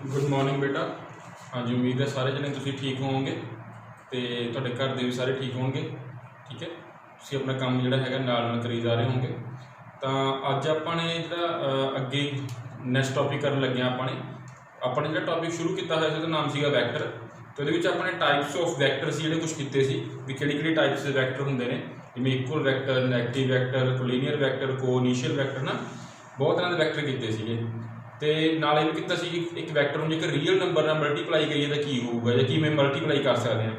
Good morning बेटा। हाँ जी, उम्मीद है सारे जने तुसीं ठीक होवोगे तो तुहाडे घर दे भी सारे ठीक होणगे। ठीक है, तुसीं अपना काम जिहड़ा हैगा नाल नाल करी जा रहे होंगे। तो अज आपां ने जिहड़ा अगे नैक्सट टॉपिक करन लगे आपने जिहड़ा टॉपिक शुरू किया होया सी उहदा नाम सीगा वैक्टर। तो इहदे विच आपने टाइप्स ऑफ वैक्टर सी जिहड़े कुछ कीते सी भी किहड़ी टाइप्स दे वैक्टर हुंदे ने, जिवें equal vector, negative vector, collinear vector, coinitial vector ना बहुत तरह के वैक्टर कीते सीगे। तो नाल ये भी किया एक वैक्टर में जेकर रीयल नंबर नाल मल्टीप्लाई करिए तो की होगा या किवें मल्टीप्लाई कर सकते हैं।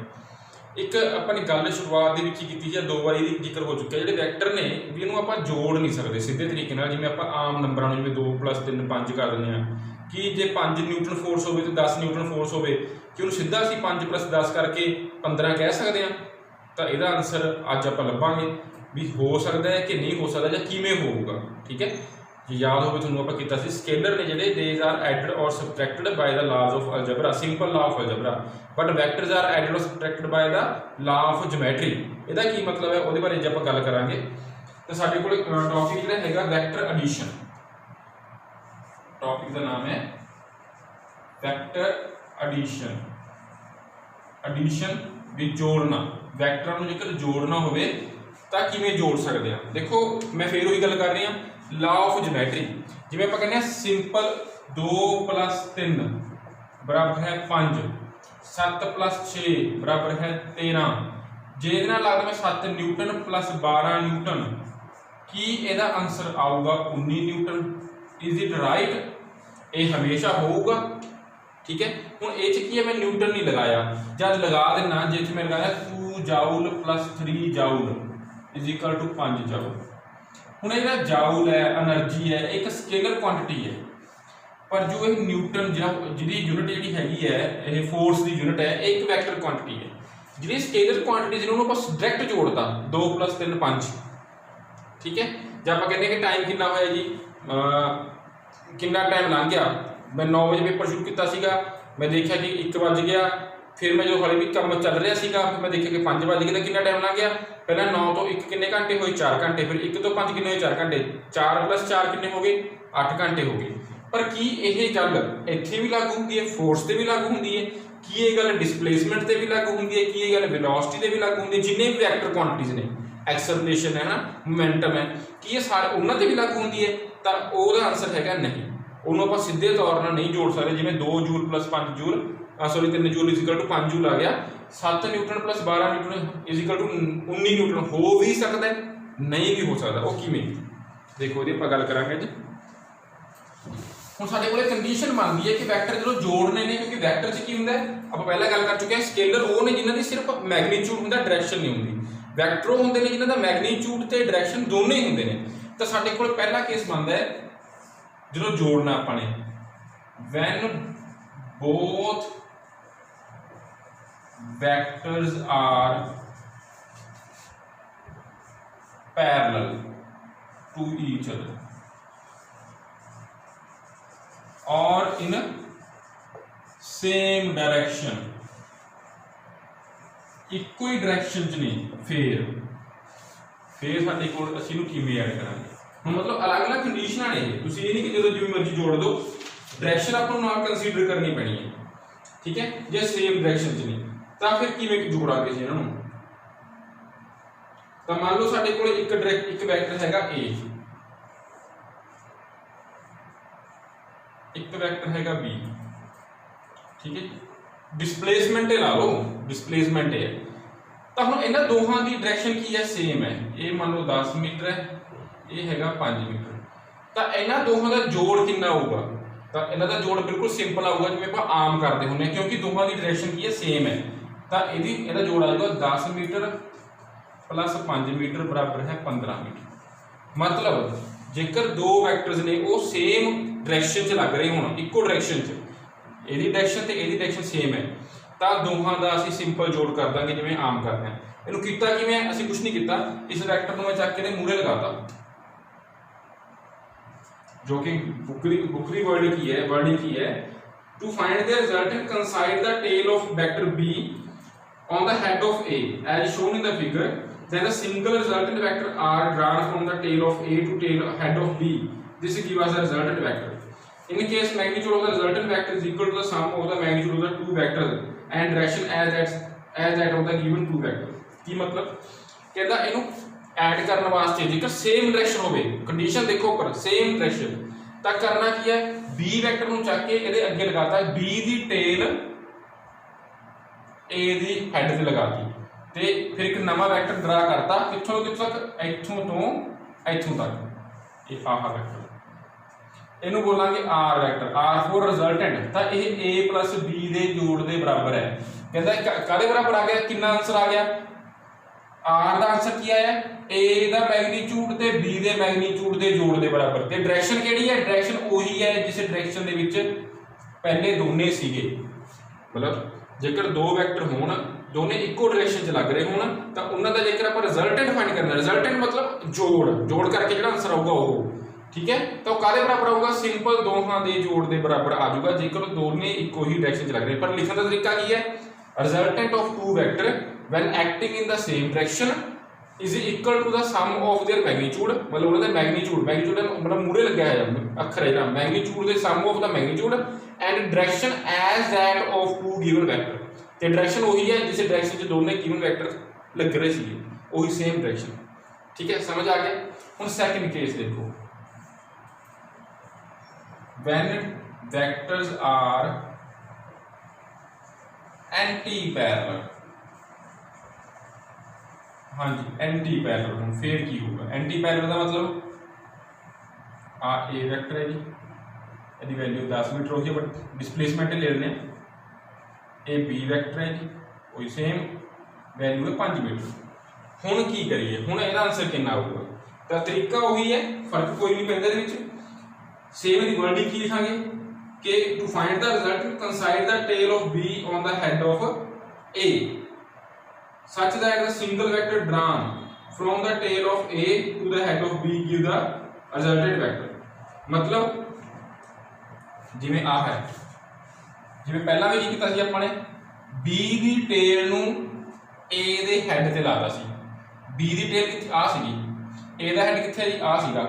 एक अपनी गल शुरुआत की दो बार ये जिक्र हो चुका है, जो वैक्टर ने भी इन्हू आप जोड़ नहीं सकते सीधे तरीके जिवें आप आम नंबर जिवें 2 + 3 5 कर दें कि जे 5 न्यूटन फोर्स हो तो 10 न्यूटन फोर्स हो कि उन्होंने सीधा असीं 5 + 10 करके 15 कह सकते हैं। तो यदा आंसर अज आप लभांगे भी हो सकता है कि नहीं हो सकता या किवें होगा। ठीक है, जे याद हो तुहानूं आपां कीता सी स्केलर ने जिहड़े देज आर एडेड और subtracted by the laws of algebra, simple law of algebra, but vectors are added और subtracted by the law of geometry. इहदा की मतलब है उहदे बारे जे आपां गल करांगे। तो साडे कोल टॉपिक जिहड़ा हैगा वैक्टर एडिशन। टॉपिक का नाम है वैक्टर एडिशन। एडिशन भी जोड़ना, वैक्टरां नूं जेकर जोड़ना होवे तां किवें जोड़ सकदे आ। देखो मैं फिर वही गल कर रही हां, लॉ ऑफ ज्योमैट्री जिवें आपां कहने सिंपल 2 + 3 बराबर है 5, 7 + 6 बराबर है 13। जे इहदे नाल लगदा मैं 7 न्यूटन + 12 न्यूटन की इहदा आंसर आऊगा 19 न्यूटन। Is it right? ये हमेशा होगा। ठीक है, हुण ये की है मैं न्यूटन नहीं लगाया, जब लगा देना जे मैं लगाया 2 जाउल + 3 जाउल = 5 जाउल। हुण इहदा जाउल है, एनर्जी है, एक स्केलर क्वांटिटी है, पर जो एक न्यूटन जिहदी यूनिट जिहड़ी हैगी है ये फोर्स की यूनिट है, एक वैक्टर क्वांटिटी है। जिहड़ी स्केलर क्वांटिटी जिन्होंने बस डायरैक्ट जोड़ता 2 + 3 5। ठीक है, जब आप कहते हैं कि टाइम कितना होया जी, कितना टाइम लंघ गया, मैं 9 बजे पेपर शुरू किया सीगा, मैं देखा कि 1 बज गया, फिर मैं जो हले भी काम चल रहा सीगा फिर मैं देखा कि 5 बज गए, तो कितना टाइम लंघ गया, पहले 9 तो 1 कितने घंटे हुए 4 घंटे, फिर 1 तो 5 कितने हुए 4 घंटे, 4 + 4 कितने हो गए 8 घंटे हो गए। पर की यह गल इत्थे भी लागू होंगी है, फोर्स से भी लागू होंगी है, कि यह गल डिस्प्लेसमेंट से भी लागू होंगी है, कि यह गल वेलोसिटी से भी लागू होंगी है, जिन्हें भी वैक्टर क्वांटिटीज ने, एक्सेलरेशन है ना, मोमेंटम है, कि ये सारे उन्होंने भी लागू होंगी है। तो वह आंसर है नहीं, उन्होंने आप सीधे तौर पर नहीं जोड़ सकते। जिवें 2 जूल + 5 जूल 3 जूल = 5 जूल आ गया, 7 न्यूटन + 12 न्यूटन = 19 न्यूटन हो भी सकता है, नहीं भी हो सकता। वो किवें देखो ये आप गल करांगे जी। हुण साडे कोल कंडीशन बनती है कि वैक्टर जो जोड़ने ने, क्योंकि वैक्टर च की हुंदा है आप पहले गल कर चुके हैं, स्केलर वो ने जिन्हां दी सिर्फ मैगनीट्यूड हुंदा, डायरैक्शन नहीं हुंदी। वैक्टर हुंदे ने जिन्हां दा मैगनीट्यूड ते डायरैक्शन दोनों ही हुंदे ने। तो साडे कोल पहला केस बनता है जो जोड़ना अपने, van both vectors are parallel to each other or in same direction, इक्को ही डायरेक्शन च नहीं, फिर साडे कोल असीं नूं किवें ऐड करांगे। मतलब अलग अलग कंडीशन ने, तुसीं ये नहीं कि जो जिवें मर्जी जोड़ दो, डायरेक्शन आपको नाल कंसीडर करनी पैनी है। ठीक है, जे सेम डायरेक्शन च नहीं तो फिर किवें जोड़ांगे जी इन्हां नूं। तो मान लो साडे कोल एक वैक्टर हैगा A, एक वैक्टर हैगा B। ठीक है, डिस्प्लेसमेंट ला लो, डिस्प्लेसमेंट है। तो हुण इन्हां दोहां दी डायरेक्शन की है, सेम है। ये मान लो 10 मीटर है, ये हैगा 5 मीटर। तो इन्हां दोहां दा जोड़ कितना होगा? तो इन्हां दा जोड़ बिल्कुल सिंपल आऊगा जिवें आपां आम करते हुंदे हैं, क्योंकि दोहां दी डायरेक्शन की है, सेम है। तो इहदा जोड़ आएगा 10 मीटर + 5 मीटर बराबर है 15 मीटर। मतलब जेकर दो वैक्टर्स ने वो सेम डायरेक्शन च लग रहे हो, इक्को डायरेक्शन च, इहदी डायरेक्शन ते इहदी डायरेक्शन सेम है, तो दोहां दा असीं सिंपल जोड़ कर देंगे जिवें आम करते हैं। इहनूं कीता किवें? असीं कुछ नहीं कीता, इस वैक्टर नूं मैं चक के मूहरे लगाता, जो कि बुकरी वर्डिंग की है, to find the resultant consider the tail of vector B on the head of A as shown in the figure, then the single resultant vector are drawn from the tail of A to tail head of B. This gives us a resultant vector. In case magnitude of the resultant vector is equal to the sum of the magnitude of the two vectors and direction as that of the given two vector। की मतलब कहता इनू add करने वास्ते जेकर same direction होवे, condition देखो ऊपर सेम डायरेक्शन, तां करना की है बी वैक्टर नू चक के इहदे अगे लगाता है, बी दी टेल ए दी हेड ते लगाती ते फिर एक नवा वैक्टर ड्रा करता कित्थों तक, इत्थों तो इत्थों तक, ये आह वैक्टर इनू बोलांगे R vector, R for resultant. तो यह ए प्लस बी दे जोड़ दे बराबर है। कहता कादे बराबर आ गया, कितना आंसर आ गया, आर दा आंसर की आया ए दा मैग्नीट्यूड ते बी दे मैग्नीट्यूड दे जोड़ दे बराबर। ते डायरेक्शन किहड़ी है, डायरेक्शन वही है जिस डायरेक्शन दे विच पहले दोने सीगे। मतलब जेकर दो वैक्टर होण दोने इक्को डायरेक्शन च लग रहे होण तां उन्हां दा जेकर आपां रिजल्टेंट फाइंड करना, रिजल्टेंट मतलब जोड़ करके जिहड़ा आंसर आऊगा वो, ठीक है। तो कादे बराबर आऊगा, सिंपल दोहां दे जोड़ दे बराबर आ जाऊगा जेकर दोने इक्को ही डायरेक्शन च लग रहे। पर लिखण दा तरीका की है, resultant of two vector when acting in the same direction is equal to the sum of their magnitude. मतलब उन्हां दे मैग्नीट्यूड मतलब मूरे लग्या है अखर है मैग्नीट्यूड दे sum of the magnitude and direction as that of two given vector. ते direction वही है जिस डायरेक्शन च दोने गिवन वैक्टर लग रहे सी, वही सेम डायरेक्शन, ठीक है। समझ आ गया। हुण सैकंड केस देखो, when vectors are anti-parallel, हाँ जी एंटी-पैरेलल, हूँ फिर की होगा एंटी-पैरेलल का मतलब आ ए वैक्टर है जी, यदि वैल्यू 10 मीटर होगी बट डिस्प्लेसमेंट ले लेने, ए बी वैक्टर है जी वही सेम वैल्यू है 5 मीटर। हुण की करिए, हुण इहदा आंसर कितना आऊगा, तो तरीका वही है, फर्क कोई नहीं पैंदा इहदे विच। सेम दी वर्डिंग की लिखांगे कि to find the result consider the tail of B on the head of A such that the single vector drawn from the tail of A to the head of B give the resultant vector। मतलब जिवें आ है, जिवें पहला भी की कीता सी आपां ने B दी टेल नू A दे हेड ते लाता सी, B दी टेल कित्थे आ सीगी, A दा हेड कित्थे जी आ सीगा,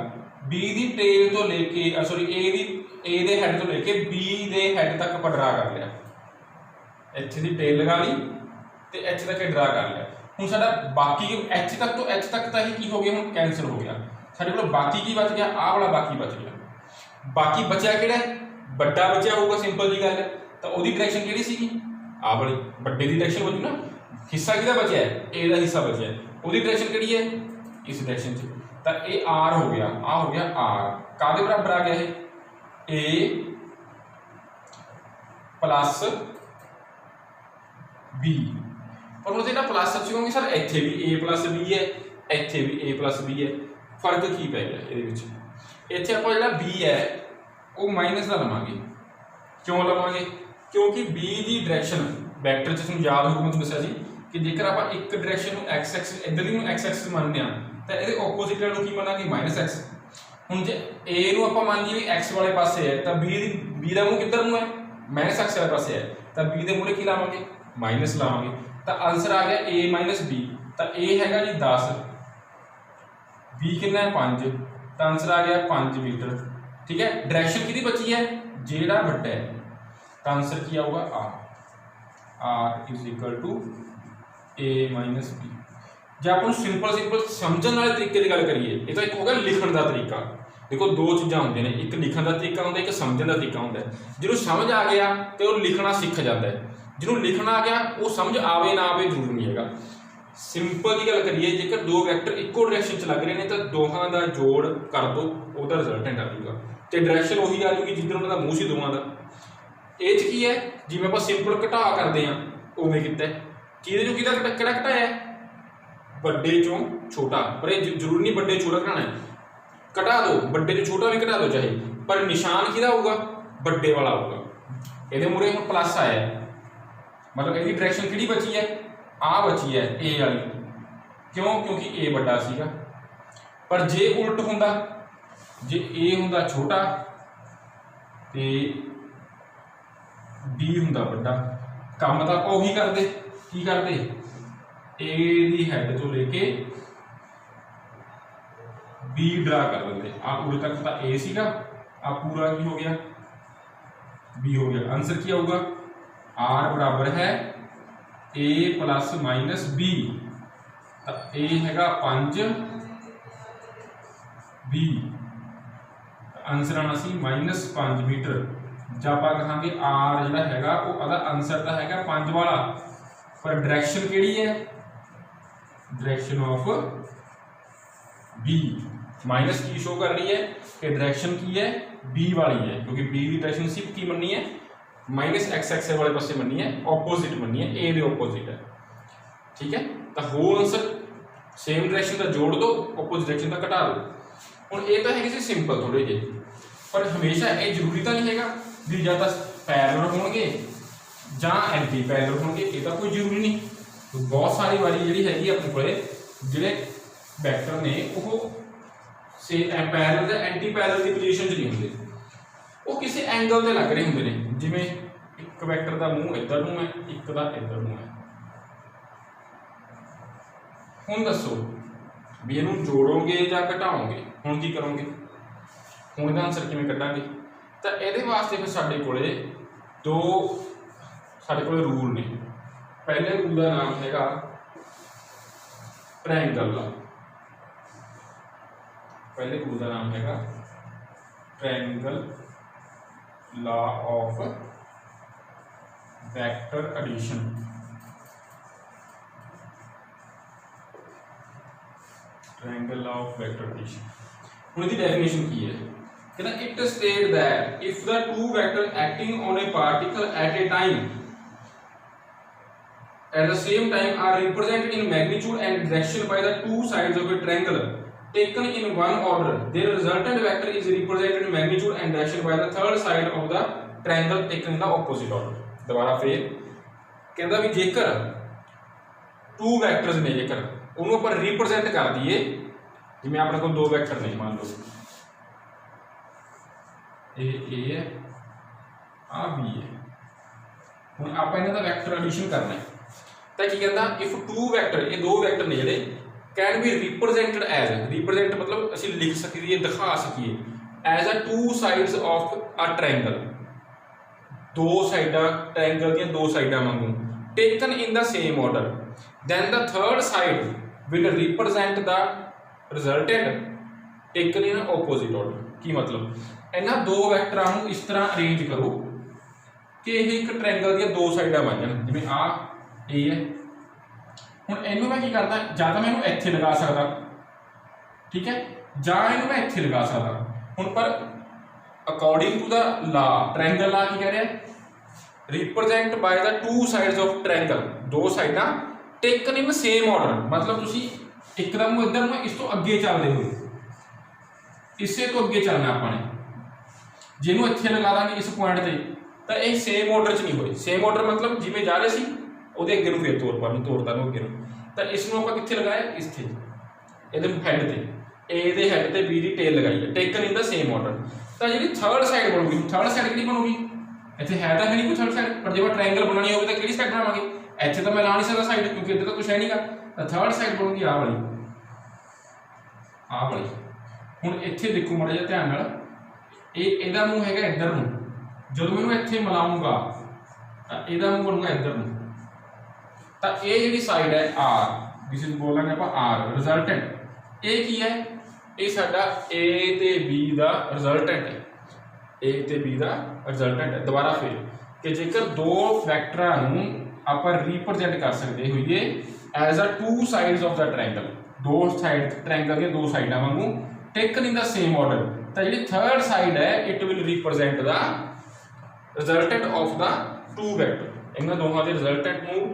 B दी टेल तो लेके सॉरी A दे हेड तो लेके B दे हेड तक ਆਪਾਂ ड्रा कर लिया, इत्थे दी टेल लगा ली ते एच तक ड्रा कर लिया। हुण साडा बाकी एच तक तो एच तक ही की हो गया, हुण कैंसल हो गया, साडे कोल बाकी की बच गया, आ वाला बाकी बच गया। बाकी बचा किहड़ा बड़ा बचा होगा, सिंपल जी गल है। तो ओदी डायरेक्शन किहड़ी सीगी, आ वाली बड़े दी डायरेक्शन बची ना, हिस्सा किहदा बचा है, ए दा हिस्सा बचा है, ओदी डायरेक्शन किहड़ी है इस डायरेक्शन च। तो ये आर हो गया, आ हो गया आर, कादे बराबर आ गया है ए प्लस बी। और मुझे ना प्लस सोचोगे सर इत्थे भी ए प्लस बी है, इत्थे भी ए प्लस बी है, फर्क की पै गया ये विच, इत्थे आपां जिहड़ा बी है वो माइनस का लवांगे। क्यों लवांगे, क्योंकि बी की डायरेक्शन वैक्टर च तुहानूं याद होगा मैं दस्सिया सी कि जेकर आपां एक डायरेक्शन नूं एक्स एक्सिस इधरली नूं एक्स एक्सिस मानने आ तो ये ओपोजिट वालों की मानांगे माइनस एक्स। हुण जे ए नूं आपां मान लईए एक्स वाले पासे है तो बी दा मूँह किधर नूं है माइनस एक्स वाले पासे है, तो बी दे मूहरे की लावांगे माइनस लावांगे। तो आंसर आ गया ए माइनस बी, तो ए हैगा जी 10, बी कितना है 5, तो आंसर आ गया 5 मीटर, ठीक है। डायरेक्शन किहदी बची है, जेड़ा वड्डा है, तो आंसर की आऊगा R is equal to A minus B. जे आप सिंपल समझण वाले तरीके की गल करिए, ये तो एक हो गया लिखण का तरीका। देखो दो चीज़ां होंदियां ने, एक लिखण का तरीका होंदा, एक समझण का तरीका होंदा। जिन्होंने समझ आ गया तो वो लिखना सीख जाता है, जिन्होंने लिखना आ गया वो समझ आवे ना आवे जरूरी नहीं है। सिंपल की गल करिए, जेकर दो वैक्टर इक्को डायरेक्शन च लग रहे हैं तो दोहां का जोड़ कर दो, उसका रिजल्टेंट आ जाऊगा, तो डायरेक्शन वही आ जाऊगी जिधर उन्होंने मूँह से दोवां का। ये की है जिवें आपां सिंपल घटा करते हैं उवें कीता, किहदे चों किहड़ा घटाया, बड़े चों छोटा, पर यह जरूरी नहीं बड़े छोटा घटाना है, घटा दो बड़े चों छोटा भी घटा दो चाहे, पर निशान किहदा होगा बड़े वाला होगा। ये मूहरे हुण प्लस आया, मतलब यही डायरेक्शन किहड़ी बची है, आ बची है ए वाली, क्यों क्योंकि ए बड़ा सीगा। पर जे उल्ट हुंदा, जे ए हुंदा छोटा ते बी हुंदा बड़ा, काम तो उही करदे, की करदे ए दी हैड तो लेके बी ड्रा कर देंगे। आ उरे तक तो ए सीगा, आ पूरा की हो गया B हो गया। आंसर क्या होगा, R बराबर है A प्लस माइनस B, तो A हैगा 5 B, आंसर आना सी -5 मीटर। जब आप कहांगे R जिहड़ा हैगा वो अदा आंसर तो हैगा 5 वाला, पर डायरेक्शन किहड़ी है, डायरेक्शन ऑफ B माइनस की शो कर रही है कि डायरेक्शन की है B वाली है, क्योंकि B की डायरेक्शन सिर्फ की मनी है माइनस एक्स एक्सेल वाले पासे मनी है, ऑपोजिट मनी है, ए दे ऑपोजिट है। ठीक है, तो होल आंसर सेम डायरेक्शन का जोड़ दो, ऑपोजिट डायरेक्शन का घटा दो। हुण ये तो है कि सिंपल थोड़े जे, पर हमेशा ये जरूरी तो नहीं है भी या तो पैरेलल होणगे जां एंटी पैरेलल होणगे, ये तो कोई जरूरी नहीं। तो बहुत सारी वारी जिहड़ी हैगी अपने कोले जिहड़े वैक्टर ने वो से पैरेलल ते एंटी पैरेलल की पोजीशन च नहीं होंदे, वो किसी एंगल ते लग रहे होंदे ने, जिवें एक वैक्टर का मूँह इधर नूं है, एक का इधर नूं है। हुण दसो भी इहनूं जोड़ोगे जां घटाओगे, हुण की करोगे, हुण इहदा आंसर किवें कढांगे। तो इहदे वास्ते फिर साडे कोले दो रूल ने। पहले रूल का नाम हैगा ट्रायंगल ला, पहले रूल का नाम हैगा triangle law of vector addition. Triangle law of vector addition, हुण इसकी डेफिनेशन की है, कहना it state that if the two vector acting on a particle at a time at the same time are represented in magnitude and direction by the two sides of a triangle taken in one order, their resultant vector is represented in magnitude and direction by the third side of the triangle taken in the opposite order। दोबारा फिर कहता भी जेकर two vectors ने, जेकर उन्होंने पर represent कर दिए, जिवें अपने को दो वैक्टर ने, मान लो ए है आ बी है, हुण आपां इन्हां दा वैक्टर एडिशन करना है। तो की कहता इफ टू वैक्टर, ये दो वैक्टर ने जिहड़े can be represented as, represent मतलब असीं लिख सकीए, दिखा सकीए as a two sides of a triangle, दो साइडां ट्रायंगल दी दो साइडां वांगू, taken in the same order, then the third side will represent the resultant taken in opposite order। की मतलब इन्हां दो वैक्टरां नूं इस तरह अरेंज करो कि यह एक ट्रायंगल दी दो साइडां बन जाण, जिवें आ ए है। हुण इहनूं मैं की करदा, जां तां मैं इहनूं इत्थे लगा सकदा, ठीक है, जां इहनूं मैं इत्थे लगा सकदा। हुण पर according to the law, triangle law की कह रहा है, represent by the two sides of triangle, दो साइडां टेकन इन सेम ऑर्डर, मतलब तुसीं एकदम इधर में इस तो अगे चलते हुए, इसे तो अगे चलना आपां ने, जिन्हों इत्थे लगा दांगे इस पॉइंट ते, तो यह सेम ऑर्डर च नहीं होए। सेम ऑर्डर मतलब जिवें जा रहे सी ਉਹਦੇ ਅੱਗੇ ਨੂੰ ਫਿਰ ਤੋਰਤਾ ਨੂੰ ਅੱਗੇ ਨੂੰ, ਤਾਂ ਇਸ ਨੂੰ ਆਪਾਂ ਕਿੱਥੇ ਲਗਾਇਆ, ਇੱਥੇ ਇਹਦੇ ਹੈਡ ਤੇ, A ਦੇ ਹੈਡ ਤੇ B ਦੀ ਟੇਲ ਲਗਾਈ ਹੈ, ਟੇਕਨ ਇਨ ਦਾ ਸੇਮ ਆਰਡਰ। ਤਾਂ ਜਿਹੜੀ ਥਰਡ ਸਾਈਡ ਬਣੂਗੀ, ਥਰਡ ਸਾਈਡ ਕਿਹੜੀ ਬਣੂਗੀ, ਇੱਥੇ ਹੈ ਤਾਂ ਹੈ ਨਹੀਂ ਕੋਈ ਥਰਡ ਸਾਈਡ, ਪਰ ਜੇ ਆਪਾਂ ਟ੍ਰਾਇੰਗਲ ਬਣਾਉਣੀ ਹੋਵੇ ਤਾਂ ਕਿਹੜੀ ਸਾਈਡ ਬਣਾਵਾਂਗੇ, ਇੱਥੇ ਤਾਂ ਮੈਂ ਲਾ ਨਹੀਂ ਸਕਦਾ ਸਾਈਡ, ਕਿਉਂਕਿ ਇੱਥੇ ਤਾਂ ਕੁਛ ਹੈ ਨਹੀਂਗਾ। ਤਾਂ ਥਰਡ ਸਾਈਡ ਬਣੂਗੀ ਆਹ ਵਾਲੀ, ਆਹ ਵਾਲੀ। ਹੁਣ ਇੱਥੇ ਦੇਖੋ ਮਾੜਾ ਜਿਹਾ ਧਿਆਨ ਨਾਲ, ਇਹਦਾ ਮੂੰਹ ਹੈਗਾ ਇੱਧਰ ਨੂੰ, ਜਦੋਂ ਮੈਨੂੰ ਇੱਥੇ ਮਿਲਾਉਂਗਾ ਤਾਂ ਇਹਦਾ ਮੂੰਹ ਬਣੂਗਾ ਇੱਧਰ ਨੂੰ। तो ये जी साइड है आर, जिसे बोलेंगे आप आर रिजल्टेंट, ये की है, ये साडा ए ते बी दा रिजल्टेंट है, ए ते बी दा रिजल्टेंट है। दोबारा फिर कि जेकर दो वैक्टरां नूं आपां रिप्रेजेंट कर सकते होइए as a two sides of the triangle, दो साइड ट्रायंगल के दो साइडां वांगू taken in the same order, तो जी थर्ड साइड है it will represent the resultant of the two vector, इन्हां दोहां दे रिजल्टेंट नूं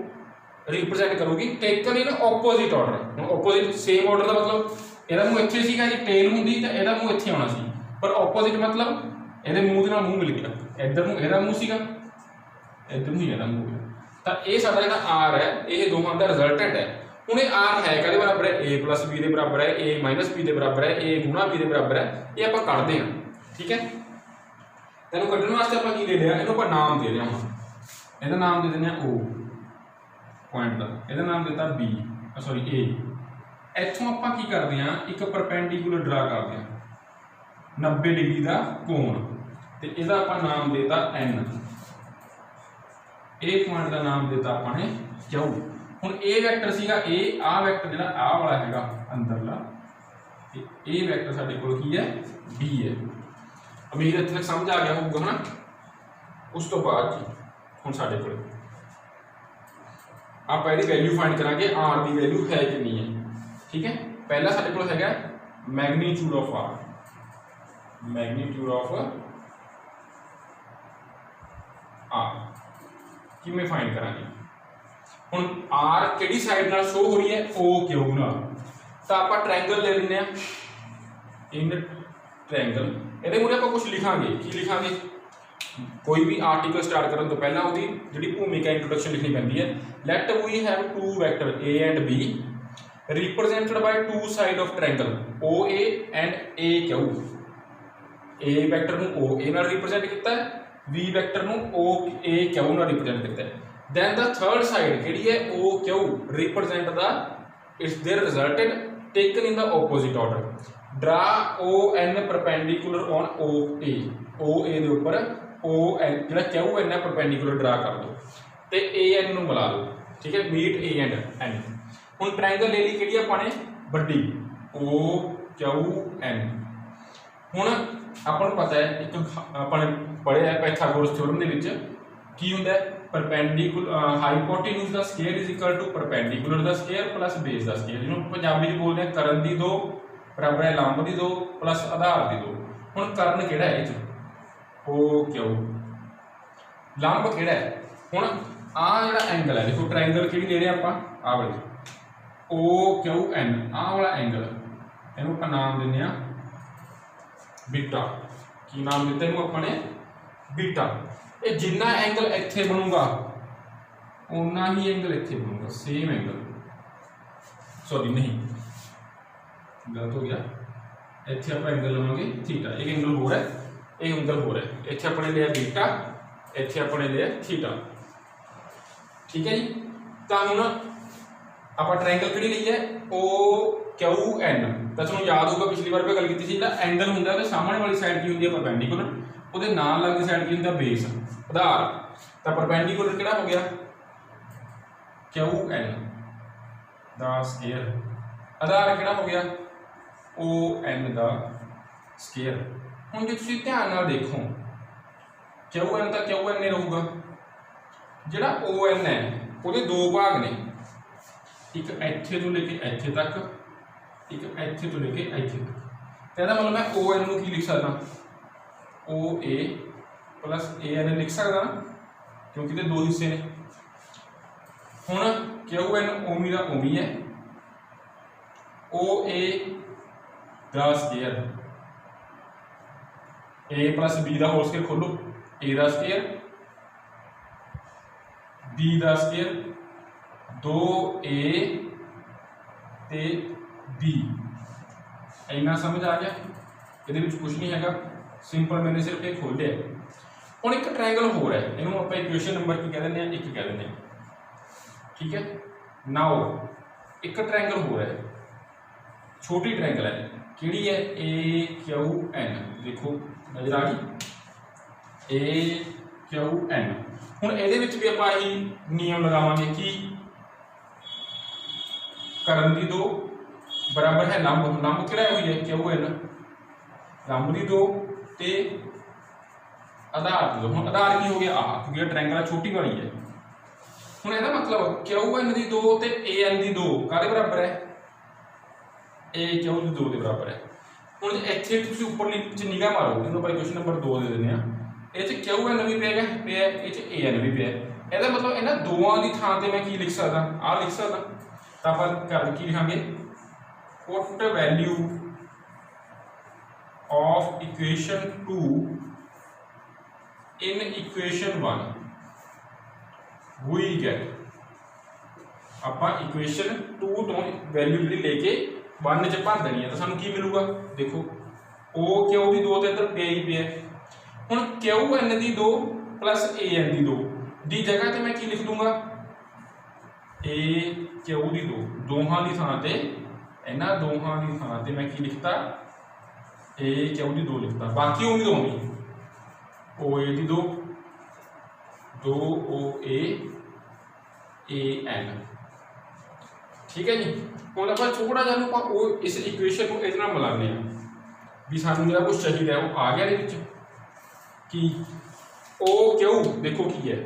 रिप्रेजेंट करूगी taken in opposite order. Opposite same order का मतलब ਇਹਦਾ ਮੂੰਹ ਇੱਥੇ ਸੀਗਾ ਜੀ, ਟੇਲ ਹੁੰਦੀ ਤਾਂ ਇਹਦਾ ਮੂੰਹ ਇੱਥੇ ਆਉਣਾ ਸੀ, ਪਰ ਆਪੋਜ਼ਿਟ मतलब ਇਹਦੇ ਮੂੰਹ ਦੇ ਨਾਲ ਮੂੰਹ ਮਿਲ ਗਿਆ, ਇੱਧਰ ਨੂੰ ਇਹਦਾ ਮੂੰਹ ਸੀਗਾ, ਇੱਧਰ ਨੂੰ ਇਹਦਾ ਮੂੰਹ ਗਿਆ। ਤਾਂ ਇਹ ਸਾਡਾ ਜਿਹੜਾ ਆਰ ਹੈ ਇਹ ਦੋਹਾਂ ਦਾ ਰਿਜ਼ਲਟੈਂਟ ਹੈ। ਹੁਣ ਇਹ ਆਰ ਹੈ ਕਾਹਦੇ ਬਰਾਬਰ ਹੈ, a प्लस b ਦੇ ਬਰਾਬਰ ਹੈ, a माइनस b ਦੇ ਬਰਾਬਰ ਹੈ, a ਗੁਣਾ b ਦੇ ਬਰਾਬਰ ਹੈ। ਇਹ ਆਪਾਂ ਕੱਢਦੇ ਹਾਂ, ਠੀਕ ਹੈ। ਇਹਨੂੰ ਕੱਢਣ ਵਾਸਤੇ ਆਪਾਂ ਕੀ ਲੈ ਲਿਆ, ਇਹਨੂੰ ਆਪਾਂ ਨਾਮ ਦੇ ਦਿਆਂ, ਹੁਣ ਇਹਦਾ ਨਾਮ ਦੇ ਦਿੰਦੇ ਹਾਂ o पॉइंट का, ਇਹਦਾ ਨਾਮ ਦਿੱਤਾ b सॉरी a। ਇੱਥੋਂ ਆਪਾਂ ਕੀ ਕਰਦੇ ਹਾਂ, ਇੱਕ ਪਰਪੈਂਡੀਕੂਲਰ ਡਰਾ ਕਰਦੇ ਹਾਂ 90 डिग्री ਦਾ ਕੋਣ, ਤੇ ਇਹਦਾ ਆਪਾਂ ਨਾਮ ਦੇਤਾ n। ए पॉइंट का नाम देता अपने क्यू। हुण ए वैक्टर सीगा ए, आ वैक्टर जिहड़ा आ वाला हैगा अंदरला, ए वैक्टर साडे कोल की है बी है। उम्मीद इत्थे तक समझ आ गया होगा है ना। उस तो बाद जी हुण साडे कोल आप पहली वैल्यू फाइंड करांगे आर की वैल्यू है कितनी है। ठीक है, पहला साडे कोल हैगा magnitude of R, magnitude of R किवें फाइंड करांगे। हुण आर किहड़ी साइड नाल शो हो रही है, ओ क्यू नाल, तो आप ट्रायंगल ले लेने इन ट्रायंगल। इहदे मूहरे आपां कुछ लिखांगे, की लिखांगे, कोई भी आर्टिकल स्टार्ट करन तो पहला उहदी जिहड़ी भूमिका इंट्रोडक्शन लिखनी पैंदी है। Let we have two vector A and B represented by two side of triangle O A and A Q. A vector नूं ओ ए नाल रिप्रेजेंट कीता है, बी वैक्टर नूं ओ ए क्यू नाल रिप्रेजेंट कीता है। then the third side किहड़ी है o q represent the its their resulted taken in the opposite order। draw o n perpendicular on o a, o a ਦੇ ਉੱਪਰ o n ਜਿਹੜਾ q n ਹੈ perpendicular draw ਕਰ ਦੋ ਤੇ a n ਨੂੰ ਮਿਲਾ ਲਓ। ਠੀਕ ਹੈ, meet a and n। ਹੁਣ ਟ੍ਰਾਇੰਗਲ ਲੈ ਲਈ ਕਿਹੜੀ ਆਪਾਂ ਨੇ ਵੱਡੀ o q n। ਹੁਣ ਆਪਾਂ ਨੂੰ ਪਤਾ ਹੈ ਇੱਕ ਆਪਾਂ ਨੇ ਪੜ੍ਹਿਆ ਪਾਇਥਾਗੋਰਸ ਥਿਓਰਮ ਦੇ ਵਿੱਚ ਕੀ ਹੁੰਦਾ ਹੈ, परपेंडिकुलर हाइपोटेन्यूज का square is equal to perpendicular का स्केयर प्लस बेस का स्केयर, जिन्होंने पंजाबी में बोलते हैं करण की दो बराबर है लंब की दो प्लस आधार की दो। हुण करण किहड़ा है ओ क्यू, लंब किहड़ा है, हुण आ जिहड़ा एंगल है देखो ट्रायंगल किहड़ी ले रहे आपां आ वाली ओ क्यू एन, आ वाला एंगल इहनूं आपां नाम दिंदे आ बीटा। की नाम दिता इहनूं आपां ने बीटा। ये जिन्ना एंगल इत्थे बनूगा उन्ना ही एंगल इत्थे बनूगा, सेम एंगल, सॉरी नहीं गलत हो गया, इत्थे आप एंगल लवांगे थीटा, एक एंगल हो रहा है, एक एंगल हो रहा है, इत्थे अपने लिया बीटा, इत्थे अपने लिया थीटा। ठीक है जी, तो हुण आपां ट्रायंगल किहड़ी लई है ओ क्यू एन। तो तुहानूं याद होगा पिछली बार भी गल कीती सी, जिहड़ा एंगल हुंदा है सामने वाली साइड की हुंदी है परपेंडिकुलर, ਉਹਦੇ ਨਾਲ ਲੱਗਦੀ ਸਾਈਡ ਕੀ ਹੁੰਦਾ ਬੇਸ ਆਧਾਰ। ਤਾਂ ਪਰਪੈਂਡੀਕੂਲਰ ਕਿਹੜਾ ਹੋ ਗਿਆ QN ਦਾ ਸਕੁਅਰ, ਆਧਾਰ ਕਿਹੜਾ ਹੋ ਗਿਆ ON ਦਾ ਸਕੁਅਰ। ਹੁਣ ਜੇ ਤੁਸੀਂ ਧਿਆਨ ਨਾਲ ਦੇਖੋ QN ਤਾਂ QN ਹੀ ਰਹੂਗਾ, ਜਿਹੜਾ ON ਹੈ ਉਹਦੇ ਦੋ ਭਾਗ ਨੇ, ਇੱਕ ਇੱਥੇ ਤੋਂ ਲੈ ਕੇ ਇੱਥੇ ਤੱਕ, ਇੱਕ ਇੱਥੇ ਤੋਂ ਲੈ ਕੇ ਇੱਥੇ ਤੱਕ। ਇਹਦਾ ਮਤਲਬ ਮੈਂ ON ਨੂੰ ਕੀ ਲਿਖ ਸਕਦਾ ओ ए प्लस ए एन लिख सकता ना, क्योंकि तो दो हिस्से ने। हुण क्यू एन ओमी का ओमी है, ओ ए दा स्केयर, ए प्लस बी का होल स्केयर खोलो, ए दा स्केयर बी दा स्केयर दो ए ते बी। इन्ना समझ आ गया, ये कुछ नहीं है सिंपल, मैंने सिर्फ एक खोल लिया। हुण एक ट्रायंगल हो रहा है, इन्हों आप इक्वेशन नंबर की कह दें एक कह दें। ठीक है, नाउ एक ट्रायंगल हो रहा है, छोटी ट्रायंगल है किहड़ी है ए क्यू एन, देखो नजर आ गई ए क्यू एन। हुण इहदे विच भी आपां यही नियम लगावांगे कि करण दी दो बराबर है लंब, लंब किहड़ा होई है क्यू एन, लंब दी दो ते आधार दो। हुण आधार की हो गया आ, क्योंकि ट्रायंगल छोटी वाली है। हुण इहदा मतलब क्यू एन दी दो ते ए एन दी दो काहदे बराबर है, ए क्यू दी दो दे बराबर है। हुण जे इत्थे तुसीं उपरली च निगाह मारो, इहनूं आपां क्वेश्चन नंबर 2 दे दिंदे आ, इह च क्यू एन भी पिया है, इह च ए एन भी पिया है। इहदा मतलब इन्हां दोवां दी थां ते मैं की लिख सकदा, आ लिख सकदा। तां आपां कर की लिखांगे put value of equation 2 in equation 1 we get, ਆਪਾਂ equation 2 ਤੋਂ वैल्यू ਜਿਹੜੀ ਲੈ ਕੇ 1 ਚ ਭਰ ਦੇਣੀ ਹੈ ਤਾਂ ਸਾਨੂੰ ਕੀ ਮਿਲੂਗਾ, ਦੇਖੋ O Q ਦੀ 2 ਤੇ ਇੱਧਰ ਪਿਆ ਹੀ ਪਿਆ। ਹੁਣ Q N the 2 plus A N ਦੀ 2 ਦੀ ਜਗ੍ਹਾ ਤੇ ਮੈਂ ਕੀ ਲਿਖ ਦੂੰਗਾ A Q ਦੀ 2, ਦੋਹਾਂ ਦੀ ਥਾਂ ਤੇ ਇਹਨਾਂ ਦੋਹਾਂ ਦੀ ਥਾਂ ਤੇ मैं की लिखता ए क्यू दी 2 लिखता, बाकी ओमी दो ओमी ओ ए दी 2 2OAN। ठीक है जी। हम आप थोड़ा जहा इस इक्वेशन को इस मिलाने भी सानू जो कुछ चाहिए वो आ गया कि ओ क्यू देखो की है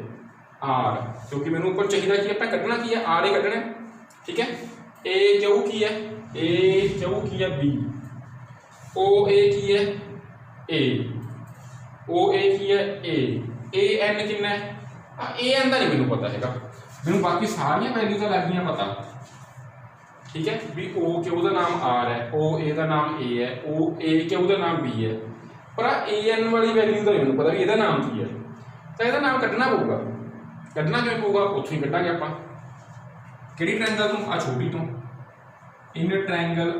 आर, क्योंकि मैंने ऊपर चाहिए कि अपना कटना की है आर ही कटना। ठीक है। ए क्यू की है बी, ओ ए की है ए, ओ ए की है ए एन कितना है ए एन का नहीं मैंने पता है, मैंने बाकी सारिया वैल्यू तो लग गई पता। ठीक है भी ओ क्यू का नाम आर है, ओ ए का नाम ए है, ओ ए क्यू का नाम बी है, पर ए एन वाली वैल्यू तो नहीं पता भी ਇਹਦਾ नाम की है। तो ਇਹਦਾ नाम कटना पऊगा, कटना क्यों पऊगा उत्थों ही कटांगे आप कि ट्रायंगल तो आ छोटी तो इन ट्रायंगल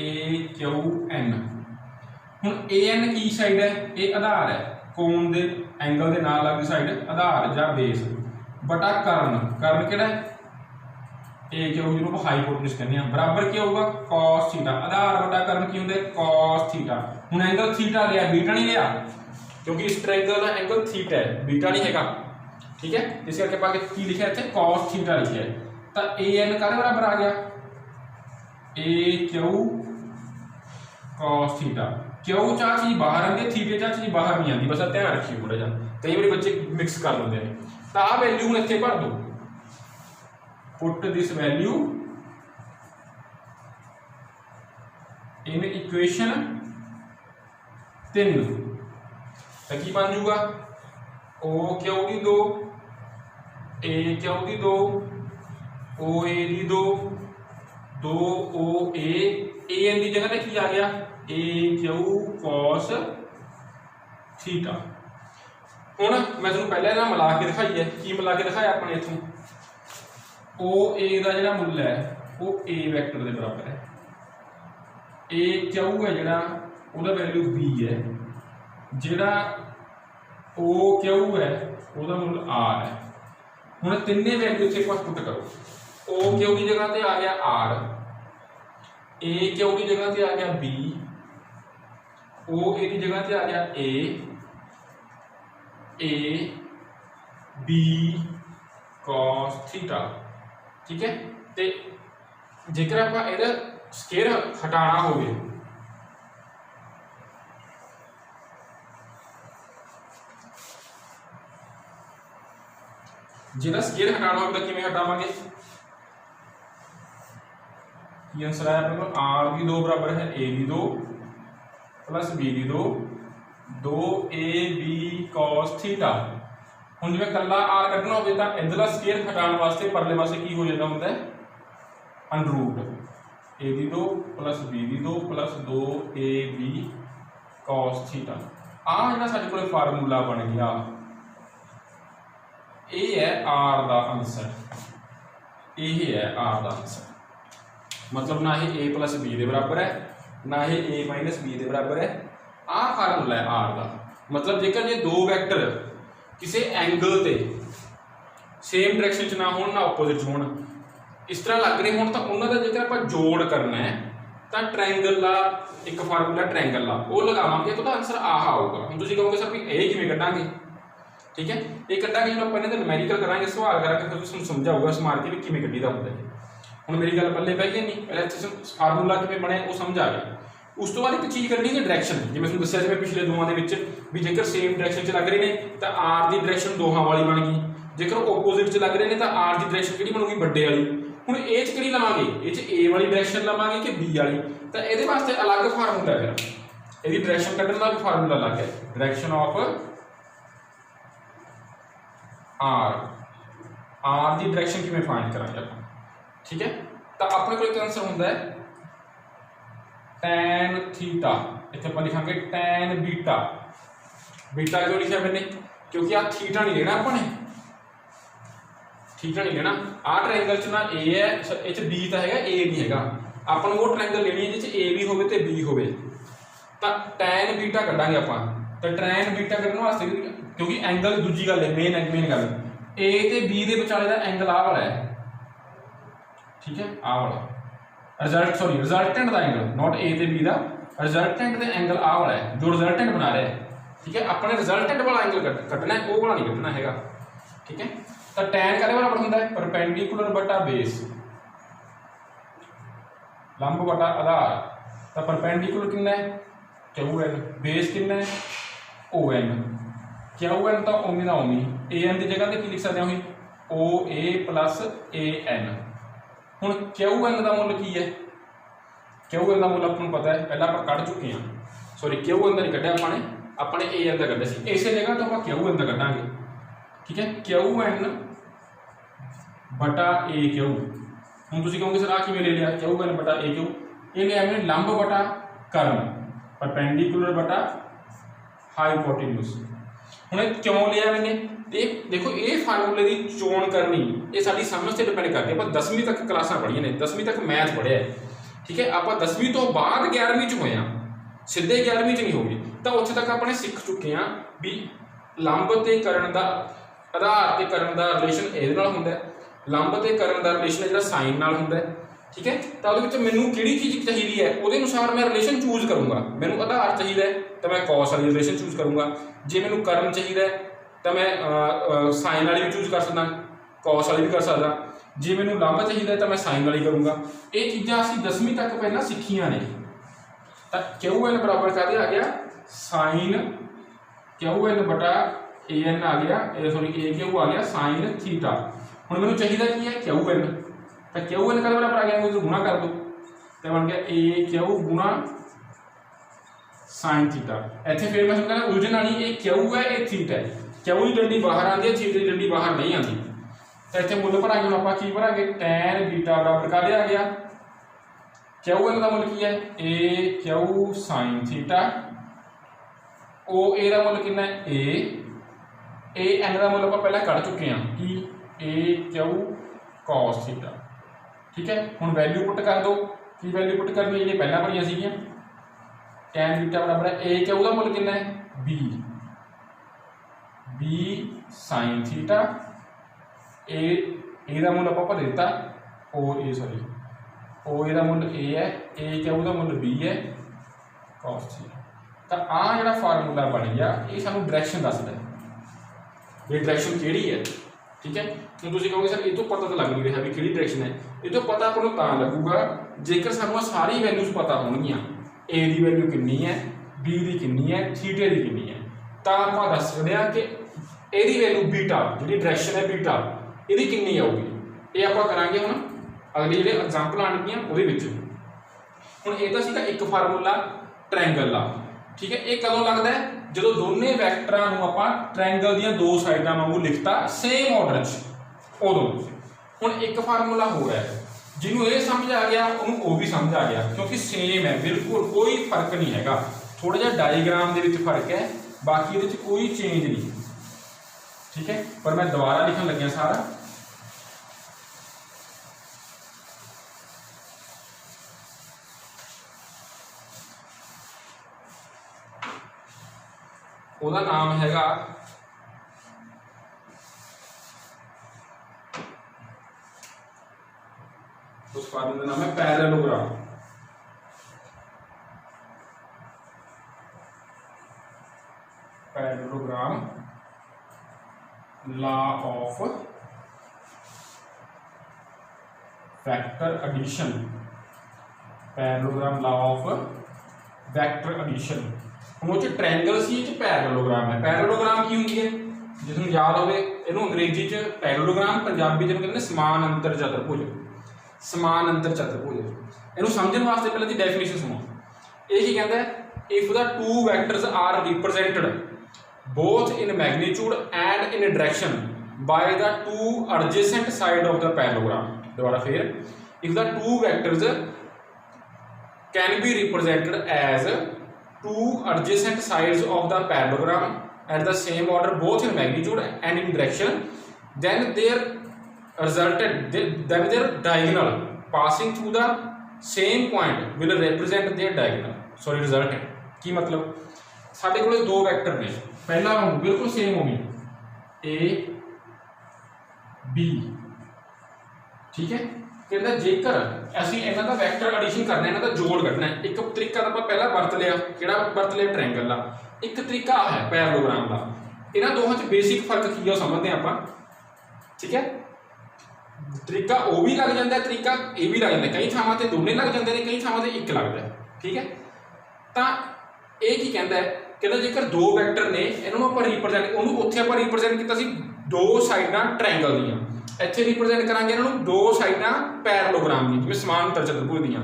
AQN। हुण AN की साइड है ये आधार है, कोण दे एंगल के नाल लगदी साइड आधार या बेस बटा कर्ण, कर्ण किहड़ा है ए क्यू जिन्होंने हाईपोटेन्यूज कहते हैं, बराबर क्या होगा cos थीटा, आधार बटा कर्ण की होंगे cos थीटा। हुण एंगल थीटा लिया बीटा नहीं लिया, क्योंकि इस ट्रायंगल का एंगल थीटा है बीटा नहीं है। ठीक है, इस करके आगे की लिखा है इत्थे cos थीटा लिखा है, तो AN काहदे बराबर आ गया AQ cos थीटा। क्यों चाह चीज बाहर आती है, थीटे चाह चीज बाहर नहीं आती, बस ध्यान रखिए थोड़ा जा, कई बार बच्चे मिक्स कर लेते हैं। तो आ वैल्यू हुण इत्थे भर दो, put this value in equation 3, तो की बन जूगा ओ क्यू की 2, ए क्यू की 2, ओ ए की 2, 2OA AN की जगह की आ गया AQ cos थीटा। हुण मैं तुहानूं पहले ना मिला के दिखाई है, की मिला के दिखाया अपने इथों OA का जिहड़ा मुल है वो A वैक्टर के बराबर है, AQ है जिहड़ा उहदा वैल्यू B है, जिहड़ा OQ है उहदा मुल R है। हुण तिन्ने वैल्यू इत्थे पुट करो, ओ क्यू की जगह पे आ गया आर, ए क्यू की जगह पे आ गया बी, ओ ए की जगह पे आ गया ए बी cos थीटा। ठीक है, तो जेकर आप इहदा स्केयर हटाना होवे जिहदा स्केयर हटाना होगा तो किवें हटावांगे, ये आंसर आया अपने को आर भी 2 बराबर है ए भी 2 प्लस बी भी 2, 2AB cos थीटा। हुण जिवें कल्ला आर कढना होवे तां इधरला स्केयर हटाउण वास्ते परले पासे की हो जांदा हुंदा है अंडर रूट ए भी 2 प्लस बी भी 2 प्लस 2AB cos थीटा। आ जिहड़ा साडे कोल फार्मूला बन गया ये है आर दा आंसर, यही है आर दा आंसर। मतलब ना ही ए प्लस बी के बराबर है ना ही ए माइनस बी के बराबर है, आ फार्मूला है आर का। मतलब जेकर जे दो वैक्टर किसी एंगल ते सेम डायरेक्शन च ना हो ना ओपोजिट हो इस तरह लग रहे हो तो उन्होंने जेकर आप जोड़ करना है तो ट्रायंगल का एक फार्मूला ट्रायंगल का वो लगावांगे तो आंसर आह आऊगा। हम तुम कहोगे सर भी ये किवें कड्डांगे, ठीक है ये कड्डांगे जो अपने न्यूमेरिकल करांगे सवाल करांगे फिर तुहानूं समझाऊगा मार के भी किवें कड्डीदा हुंदा है। हुण मेरी गल पल्ले पै गई नहीं, पहले फार्मूला किवें बने वो समझ आ गया। उस तो बाद एक चीज़ करनी है डायरेक्शन, जिवें तुहानूं दस्सिया जिवें पिछले दोवां दे विच भी जेकर सेम डायरेक्शन च लग रहे हैं तो आर की डायरेक्शन दोहां वाली बन गई, जेकर ओपोजिट च लग रहे हैं तो आर की डायरेक्शन किहड़ी बनूगी बड़े वाली। हुण ये किहड़ी लवांगे, ये ए वाली डायरेक्शन लवांगे कि बी वाली, तो ये वास्ते अलग फार्मूला है, फिर ये डायरेक्शन कड्ढण दा भी फार्मूला अलग है, डायरेक्शन ऑफ आर, आर की डायरेक्शन किवें फाइंड करांगे आपां, ठीक है। तो अपने को एक आंसर होंदा है tan थीटा, इत्थे आपां लिखांगे tan बीटा। बीटा क्यों लिखा मैंने, क्योंकि आ थीटा नहीं लेना अपने, थीटा नहीं लेना। आ ट्रायंगल च ना ए है इस बी तो है ए नहीं है, अपन वो ट्रायंगल लेनी है जिस ए भी हो बी हो, तो tan बीटा कड्डांगे आपां। तो tan बीटा कड्ढण वास्ते क्योंकि एंगल दूजी गल है मेन गल ए ते बी दे विचाले दा एंगल आ वाला है, ठीक है आ वाला रिजल्टेंट का एंगल नॉट ए ते बी का, रिजल्टेंट का एंगल आ वाला है जो रिजल्टेंट बना रहा है, ठीक है। अपने रिजल्टेंट वाला एंगल कटना है, वो वाला नहीं कटना है। ठीक है। तो tan काहदे बराबर होंदा है परपेंडिकुलर बटा बेस, लंब बटा आधार। तो परपेंडिकुलर कितना है QN, बेस कितना है ON। QN तो ओमी का ओमी, AN की जगह पर की लिख सकते हैं OA प्लस AN। हुण QN का मुल की है, QN का मुल आपको पता है पहला आप कढ़ चुके हैं, सॉरी QN का नहीं कढ़िया अपने AN का कढ़िया सी, इस जगह तो आप QN का कढ़ांगे, ठीक है। QN बटा AQ, हम तुम कहोगे सर आ किवें ले लिया QN बटा AQ, ये लिया हमने लंब बटा कर्ण, परपेंडिकुलर बटा हाइपोटेन्यूज। हुणे क्यों लिया मैंने, देखो ये फार्मूले की चोण करनी ये साडी समझ से डिपेंड करती है। आप 10वीं तक क्लासा पढ़िया ने, 10वीं तक मैथ पढ़िया है, ठीक है। आप 10वीं तो बाद 11वीं च होए, सीधे 11वीं च नहीं हो गई, तो उत्थे तक अपने सीख चुके हैं भी लंब ते कर्ण दा आधार ते कर्ण दा रिलेशन इहदे नाल हुंदा है, लंब ते कर्ण दा रिलेशन जिहड़ा साइन नाल हुंदा है, ठीक है। तो उहदे विच मैनूं किहड़ी चीज़ चाहिदी है उहदे अनुसार मैं रिलेशन चूज करूँगा। मैनूं आधार चाहिए है तो मैं कॉस वाली रिलेशन चूज करूँगा, जे मैनूं कर्ण चाहिए है तो मैं साइन वाली भी चूज कर सकदा, कॉस वाली भी कर सकदा, जे मैनूं लंब चाहिए तो मैं साइन वाली करूँगा। ये चीज़ां असीं 10वीं तक पहलां सिक्खियां ने। तो QN बराबर काहदे आ गया साइन QN बटा AN आ गया, सॉरी AQ आ गया साइन थीटा। हुण मैनूं चाहिए की है QN, तो QN काहदे बराबर आ गया, मुझे गुणा कर दो तो बन गया AQ गुणा साइन थीटा। इत्थे फिर मैं समझा उलझन आनी, ये Q है ये थीटा है, Q की डंडी बाहर आती है, थीटा की डंडी बाहर नहीं आती। तो इत्थे मुल भरांगे, हुण आपां की भरांगे tan बीटा बराबर काहदे आ गया QN का मुल की है AQ साइन थीटा, OA का मुल कितना है AN का मुल आपां पहले कढ़ चुके हैं कि AQ cos थीटा, ठीक है। हुण वैल्यू पुट कर दो, की वैल्यू पुट करनी है, ये पहला भरियां सीगियां, tan बीटा बराबर है AQ का मुल कितना है B साइन थीटा, A का मुल आपां भर दिता OA, सॉरी OA का मुल A है, AQ का मुल B है cos थीटा। तो आ जिहड़ा फार्मूला बन गया ये सानूं डायरैक्शन दसदा है भी डायरैक्शन किहड़ी है, ठीक है। हुण तुसीं कहोगे सर ये तो पता तो लग नहीं रहा भी किहड़ी डायरैक्शन है, ये तो पता आपको तां लगूगा जेकर सानूं सारी वैल्यूज पता होणगियां, A की वैल्यू कितनी है, B की कितनी है, थीटे की कितनी है, तो आप दस सकते हैं कि ਇਹਦੀ वैल्यू बीटा जी डायरैक्शन है बीटा ਇਹਦੀ कितनी आऊगी। ये आप करांगे हुण अगली जो एग्जाम्पल आएगियां उहदे विच। हुण ये तो सीगा एक फार्मूला ट्रायंगल का, ठीक है। ये कदों लगता है जो दोनों वैक्टरां नूं आपां ट्रायंगल दीयां दो साइडां वांगू लिखता सेम ऑर्डर च, उदों। हुण एक फार्मूला हो रहा है जिन्हों ये समझ आ गया उन्होंने वो भी समझ आ गया, क्योंकि सेम है बिल्कुल कोई फर्क नहीं है, थोड़ा जिहा डायग्राम दे विच फर्क है, बाकी ये कोई चेंज नहीं, ठीक है। पर मैं दोबारा लिखन लग्या सारा, ਉਹਦਾ नाम हैगा उस फार्मूले का नाम है parallelogram. Parallelogram law of vector addition, parallelogram law of vector addition. वो ट्रायंगल सी पैरेललोग्राम है। पैरेललोग्राम की होंगी है जिसमें याद हो अंग्रेजी च पैरेललोग्राम, पंजाबी च कहते हैं समान अंतर चतुर्भुज, समान अंतर चतुर्भुज। इनू समझने वास्ते पहले की डेफिनेशन सुनो, ये की कहता है if the two vectors are represented both in magnitude and in direction by the two adjacent side of the parallelogram. दोबारा फिर, if the two vectors can be represented as two adjacent sides of the parallelogram at the same order both in magnitude and in direction, then their diagonal passing through the same point will represent their diagonal, sorry resultant। की मतलब साडे कोले दो vector ने, पहला बिल्कुल same होगी A B, ठीक है। कहता जेकर असीं इन्हां दा वैक्टर एडिशन करना है, इन्हां दा जोड़ कढना है, एक तरीका तो पहला वरत लिया, किहड़ा वरत लिया ट्रायंगल का, एक तरीका है पैरेललोग्राम का। इन्हां दोहां च बेसिक फर्क की है समझते हैं आपां। ठीक है। तरीका ਉਹ भी लग जाता है, तरीका ये भी लग जाता है, कई ਥਾਵਾਂ ਤੇ ਦੋਨੇ ਲੱਗ ਜਾਂਦੇ ਨੇ, कई ਥਾਵਾਂ ਤੇ ਇੱਕ ਲੱਗਦਾ है। ठीक है, ਤਾਂ ਇਹ ਕੀ ਕਹਿੰਦਾ ਹੈ, ਕਹਿੰਦਾ ਜੇਕਰ ਦੋ ਵੈਕਟਰ ਨੇ ਇਹਨਾਂ ਨੂੰ ਆਪਾਂ ਰਿਪਰੈਜ਼ੈਂਟ, ਉਹਨੂੰ ਉੱਥੇ ਆਪਾਂ ਰਿਪਰੈਜ਼ੈਂਟ ਕੀਤਾ ਸੀ ਦੋ ਸਾਈਡਾਂ ਟ੍ਰਾਇੰਗਲ ਦੀਆਂ, ਇੱਥੇ ਰਿਪਰੈਜ਼ੈਂਟ ਕਰਾਂਗੇ ਇਹਨਾਂ ਨੂੰ ਦੋ ਸਾਈਡਾਂ ਪੈਰਲੋਗ੍ਰਾਮ ਦੀਆਂ, ਜਿਵੇਂ ਸਮਾਂਤਰ ਚਤੁਰਭੁਜ ਦੀਆਂ।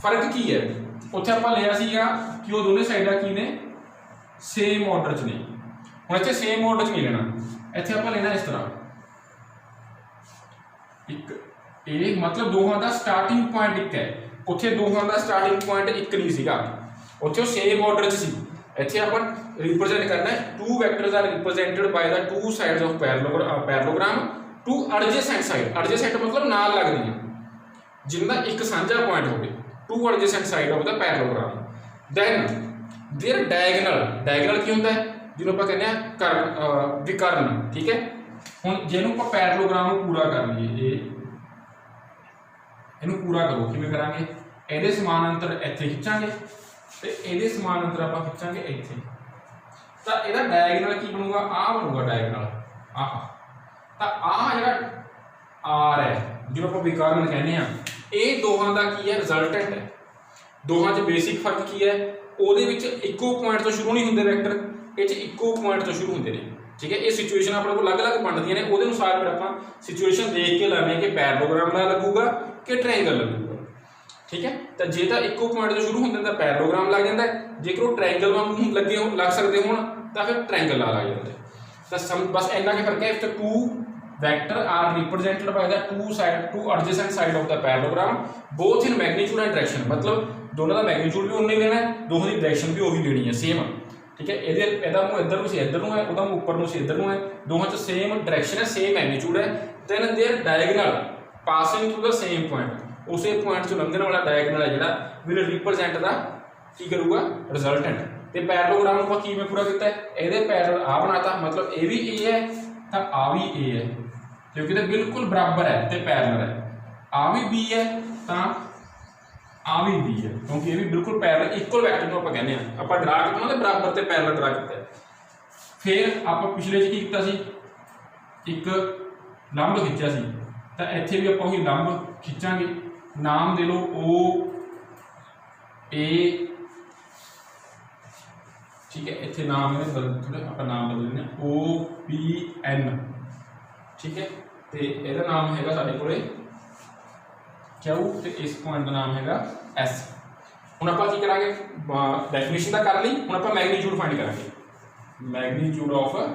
ਫਰਕ ਕੀ ਹੈ, ਉੱਥੇ ਆਪਾਂ ਲਿਆ ਸੀਗਾ ਕਿ ਉਹ ਦੋਨੇ ਸਾਈਡਾਂ ਕੀ ਨੇ, ਸੇਮ ਆਰਡਰ 'ਚ ਨੇ। ਹੁਣ ਇੱਥੇ ਸੇਮ ਆਰਡਰ 'ਚ ਨਹੀਂ ਲੈਣਾ, ਇੱਥੇ ਆਪਾਂ ਲੈਣਾ ਇਸ ਤਰ੍ਹਾਂ ਇੱਕ, ਇਹ मतलब ਦੋਹਾਂ ਦਾ ਸਟਾਰਟਿੰਗ ਪੁਆਇੰਟ ਇੱਕ ਹੈ, ਉੱਥੇ ਦੋਹਾਂ ਦਾ ਸਟਾਰਟਿੰਗ ਪੁਆਇੰਟ ਇੱਕ ਨਹੀਂ ਸੀਗਾ, ਉੱਥੇ ਉਹ ਸੇਮ ਆਰਡਰ 'ਚ ਸੀ। ਇੱਥੇ ਆਪਾਂ रिप्रेजेंट करना है two vectors are represented by the two sides of parallelogram two adjacent side. Adjacent मतलब नाल लगदियां, जिनका एक साझा पॉइंट होवे, two adjacent side of the parallelogram. Then their diagonal, diagonal की होंदा है जिन्हों आपां कहने आ विकर्ण। ठीक है, हुण जिहनूं आपां पैरेललोग्राम पूरा कर लईए, इहनूं पूरा करो किवें करांगे, इहदे समानांतर इत्थे खिच्चांगे ते इहदे समानांतर आपां खिच्चांगे इत्थे, तो यदा डायगोनल की बनूगा, आ बनूगा डायगोनल आ, तो आ जिहड़ा आर है जिहनूं आपां विकर्ण कहने आ, ये दोहां दा की है रिजल्टेंट है। दोहां च बेसिक फर्क की है, ਉਹਦੇ ਵਿੱਚ ਇੱਕੋ ਪੁਆਇੰਟ ਤੋਂ ਸ਼ੁਰੂ ਨਹੀਂ ਹੁੰਦੇ ਵੈਕਟਰ, ਇਹ 'ਚ ਇੱਕੋ ਪੁਆਇੰਟ ਤੋਂ ਸ਼ੁਰੂ ਹੁੰਦੇ ਨੇ। ਠੀਕ ਹੈ, ਇਹ ਸਿਚੁਏਸ਼ਨ ਆਪਣੇ ਕੋਲ ਅਲੱਗ-ਅਲੱਗ ਬਣਦੀਆਂ ਨੇ, ਉਹਦੇ ਅਨੁਸਾਰ ਫਿਰ ਆਪਾਂ ਸਿਚੁਏਸ਼ਨ ਦੇਖ ਕੇ ਲਾਣੇ ਕਿ ਪੈਰਲੋਗ੍ਰਾਮ ਨਾਲ ਲੱਗੂਗਾ ਕਿ ਟ੍ਰਾਇੰਗਲ ਲੱਗੂਗਾ। ठीक है, तो जे तो इक्को पॉइंट तो शुरू होंगे तो पैरेललोग्राम लग जाता है, जेकर वो ट्रायंगल वांगू लगे हो लग सकते हो तो फिर ट्रायंगल लग जाता है। तो बस इन्ना के फर्क है, if the two vector are represented by the two adjacent side of the parallelogram both in magnitude and direction, मतलब दोनों का मैग्नीट्यूड भी उन्ना ही लेना है, दोनों की डायरेक्शन भी वही लेनी है सेम। ठीक है, ਇਹਦਾ ਮੂੰਹ ਇੱਧਰ ਨੂੰ ਸੀ ਇੱਧਰ ਨੂੰ ਹੈ, ਉਹਦਾ ਮੂੰਹ ਉੱਪਰ ਨੂੰ ਸੀ ਇੱਧਰ ਨੂੰ ਹੈ, ਦੋਹਾਂ 'ਚ ਸੇਮ ਡਾਇਰੈਕਸ਼ਨ ਹੈ, ਸੇਮ ਮੈਗਨੀਟਿਊਡ ਹੈ। Then their diagonal passing through the same point, उसे पॉइंट चो लंघने वाला डायगोनल है जिहड़ा भी रिप्रेजेंट दा की करूगा रिजल्टेंट। ते पैरेललोग्राम को किवें पूरा कीता है, इहदे पैरेलल आ बनाता, मतलब ये भी ए है तो आ भी ए है, क्योंकि तो बिल्कुल बराबर है तो पैरेलल है, आ भी बी है तो आ भी बी है, क्योंकि ये भी बिल्कुल पैरेलल इक्वल वैक्टर को आप कहने हैं। आप ड्रा किया तो बराबर तो पैरेलल ड्रा किया। फिर आप पिछले की किया सी, एक लंब खिंचा सी, तो इत्थे भी आप वही लंब खिंचांगे, नाम दे लो ओ ए। ठीक है, इत्थे नाम थोड़े आप नाम बदल लें ओ पी एन। ठीक है, तो यदा नाम है साढ़े कोले क्यू, तो इस पॉइंट का नाम है एस। हुण आपां की करांगे, डेफिनेशन तो कर ली, हुण आपां मैग्नीट्यूड फाइंड करांगे, मैग्नीट्यूड ऑफ आर,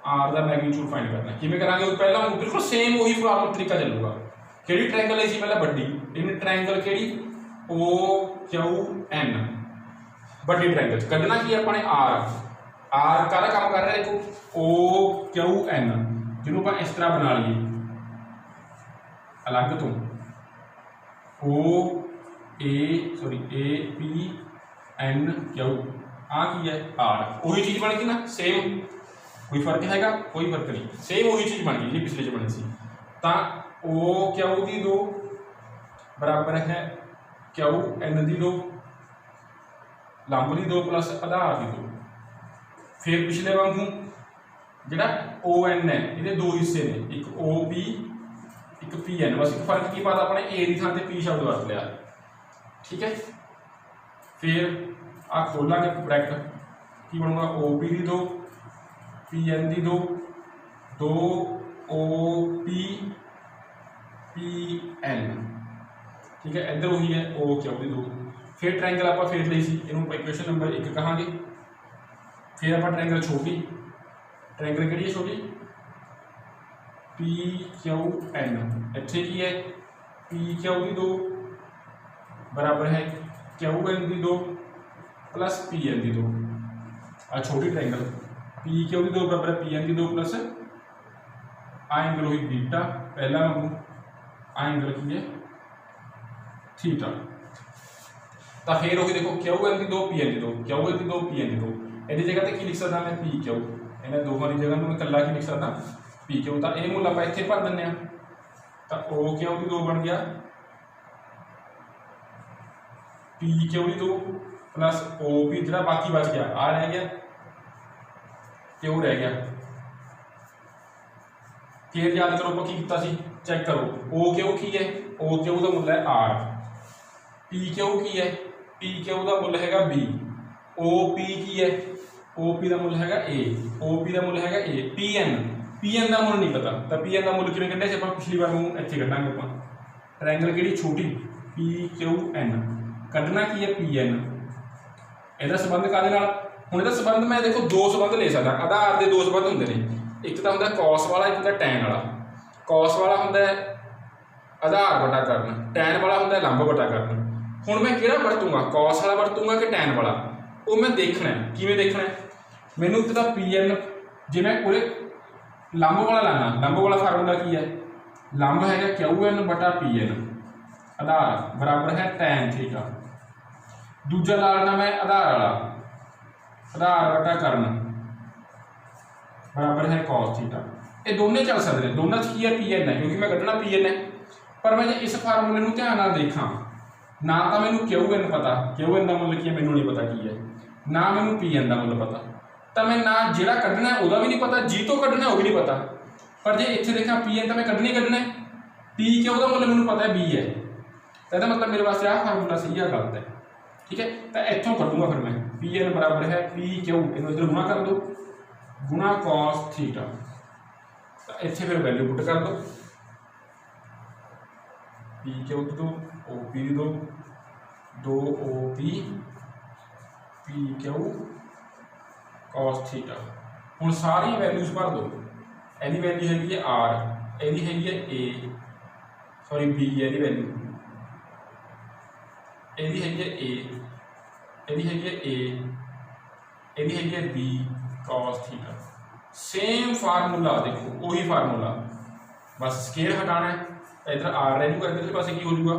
आर का मैग्नीट्यूड फाइंड करना किवें करांगे, पहला बिल्कुल सेम वही फॉर्मूला तरीका चलूगा। किहड़ी ट्रायंगल है सी पहला बड़ी, इन ट्रायंगल किहड़ी ओ क्यू एन, बड़ी ट्रायंगल कढना की अपने आर, आर काहदा काम कर रहा है, देखो ओ क्यू एन, जिन्हों आप इस तरह बना लीए अलग तो ओ ए पी एन क्यू, आ की है आर, वही चीज़ बन गई ना सेम, कोई फर्क हैगा, कोई फर्क नहीं, सेम वही चीज़ बन गई जी पिछले च बनी सी। तो ओ क्यू की दो बराबर है क्यू एन की दो, लंब की दो प्लस आधार की दो। फिर पिछले वांगू जिहड़ा ओ एन है ये दो हिस्से ने, एक ओ पी एक पी एन, बस एक फर्क की बात अपने ए की थां ते पी शब्द वरत लिया। ठीक है, फिर आ खोलांगे ब्रैकेट, की बनूगा ओ पी की दो, पी एन की दो, दो ओ पी एन। ठीक है, इधर वही है ओ क्यू की दो। फिर ट्रायंगल आप फिर ली सी, इनू इक्वेशन नंबर 1 कहांगे। फिर आप ट्रायंगल छोटी, ट्रायंगल किहड़ी है छोटी, पी क्यू एन, इत्थे की है पी क्यू की दो बराबर है क्यू एन की दो प्लस पी एन की दो। आ छोटी ट्रायंगल पी क्यू की दो बराबर पी एन की दो प्लस आ एंगल हुई बीटा, पहला वांगू आ एंगल की है थीटा। तो फिर वही देखो क्यू एन की दो पी एन की दो, क्यू एन की दो पी एन की दो, इहदी जगह ते की लिख सकदा मैं पी क्यू, इन्हां दोवां की जगह मैं कल्ला की लिख सकदा पी क्यू। तो यह मुल आप इत्थे भर दिंदे आ, तो ओ क्यू की दो बन गया पी क्यू की दो प्लस ओ पी, जिहड़ा बाकी बच गया आ रह गया क्यों रह गया। फिर याद करो ਆਪਾਂ ਕੀ ਕੀਤਾ ਸੀ, चेक करो ओ क्यू की है, ओ क्यू का मुल है आर, पी क्यू की है, पी क्यू का मुल है बी, ओ पी की है, ओ पी का मुल है ए, ओ पी का मुल है ए, पी एन का मुल नहीं पता तो पी एन का मुल किवें कढ़िया सी आपां पिछली बार नूं इत्थे कढ़ांगे आपां ट्रायंगल किहड़ी छोटी पी क्यू एन कढ़ना की है पी एन, इहदा संबंध काहदे नाल, हुण इहदा संबंध मैं देखो दो संबंध ले सकदा, आधार दे दो संबंध हुंदे ने, एक तां हुंदा कॉस वाला, एक हुंदा टैन वाला। कॉस वाला हुंदा आधार बटा करन, टैन वाला हुंदा लंब बटा करन। हुण मैं किहड़ा वरतूंगा, कॉस वाला वरतूंगा कि टैन वाला, वो मैं देखना है। किवें देखना है, मैनूं एक तां पी एन जे मैं उहदे लंब वाला लाना, लंब वाला फार्मूला की है, लंब है क्यू एन बटा पी एन, आधार बराबर है टैन थीटा। दूजा ला लेना मैं आधार वाला, आधार बटा करन बराबर है कॉस थीटा। ये दोनों चल सकते हैं, दोनों की है पी एन है क्योंकि मैं कढ़ना पी एन है। पर मैं इस फार्मूले में ध्यान नाल देखा ना तो मैनू क्यू एन पता, क्यू एन का मुल की है मैनू नहीं पता की है, ना मैनू पी एन का मुल पता, तो मैं ना जिहड़ा कढ़ना है वह भी नहीं पता, जी तो कढ़ना है वह भी नहीं पता। पर जे इत्थे देखा पी एन तो मैं कढ़ना ही कढ़ना है, पी क्यू का मुल मैनू पता है बी है, तो इसका मतलब मेरे वास्ते आ फार्मूला सही है गलत है। ठीक है, तो इत्थों कढ़ूंगा फिर मैं पी एन बराबर है पी क्यू, इन्हूं इधर गुणा कर दो, गुणा कॉस थीटा, तो इत्थे फिर वैल्यू पुट कर दो, पी क्यू दो, ओ पी दो, दो O P Q cos theta. हुण सारी वैल्यूज भर दो, इहदी वैल्यू हैगी है आर, इहदी हैगी है ए, सॉरी बी, इहदी वैल्यू इहदी हैगी है ए, इहदी हैगी है ए, इहदी हैगी है B cos theta. Same formula देखो, वही फार्मूला, बस स्केल हटाना है, इधर आर रह जूगा, इधरले पासे की हो जूगा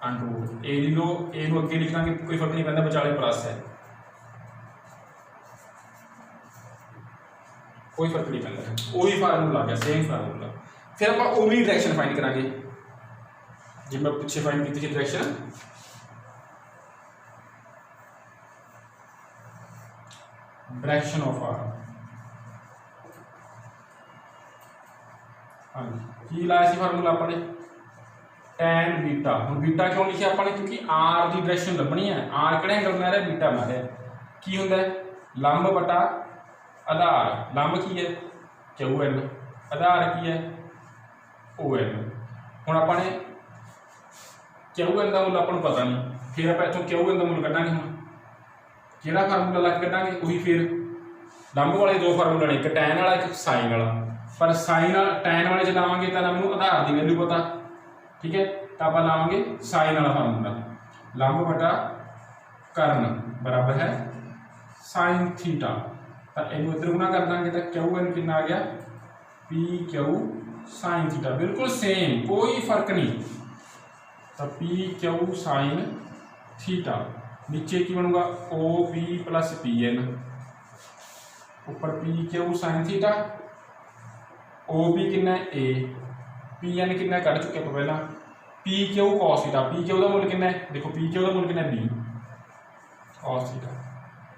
अंडर ए ली लो, ए नूं अगे लिख लांगे कोई फर्क नहीं पैंदा, विचाले प्लस है कोई फर्क नहीं पैंदा, वही फार्मूला आ गया सेम फार्मूला। फिर आपां ओवरी डायरेक्शन फाइंड करांगे, जिवें मैं पिछे फाइंड कीती सी डायरेक्शन, डायरेक्शन ऑफ आर। हाँ की लाया सी फार्मूला अपने टैन बीटा। हम बीटा क्यों लिखा अपने, क्योंकि आर की डायरेक्शन लभनी है, आर किहड़े एंगल बना रहा, बीटा बना रहा। की हुंदा है लंब बटा आधार, लंब की है क्यू एन, आधार की है ओ एन। हुण अपने क्यू एन का मुल अपन पता नहीं, फिर आप इत्थों क्यू एन का मुल कढ़ांगे, हुण किहड़ा फार्मूला ला के कढ़ांगे, वही फिर लंब वाले दो फार्मूले ने, एक टैन वाला एक साइन वाला। पर साइन टैन वाले च लावांगे तो मैनूं आधार की वैल्यू पता, ठीक है, तो आप लावांगे साइन वाला फार्मूला, लंब बटा करन बराबर है साइन थीटा। तो इनू इधर गुणा कर देंगे तो क्यू एन कितना आ गया पी क्यू साइन थीटा, बिल्कुल सेम कोई फर्क नहीं। तो पी क्यू साइन थीटा, नीचे की बनूंगा O P plus P N, ऊपर P Q sine theta, O P कितना ए, पी एन कितना कढ़ चुके आप पहला, P Q cos theta, P Q का मुल कितना है देखो, पी क्यू का मुल कितना बी कॉस थीटा।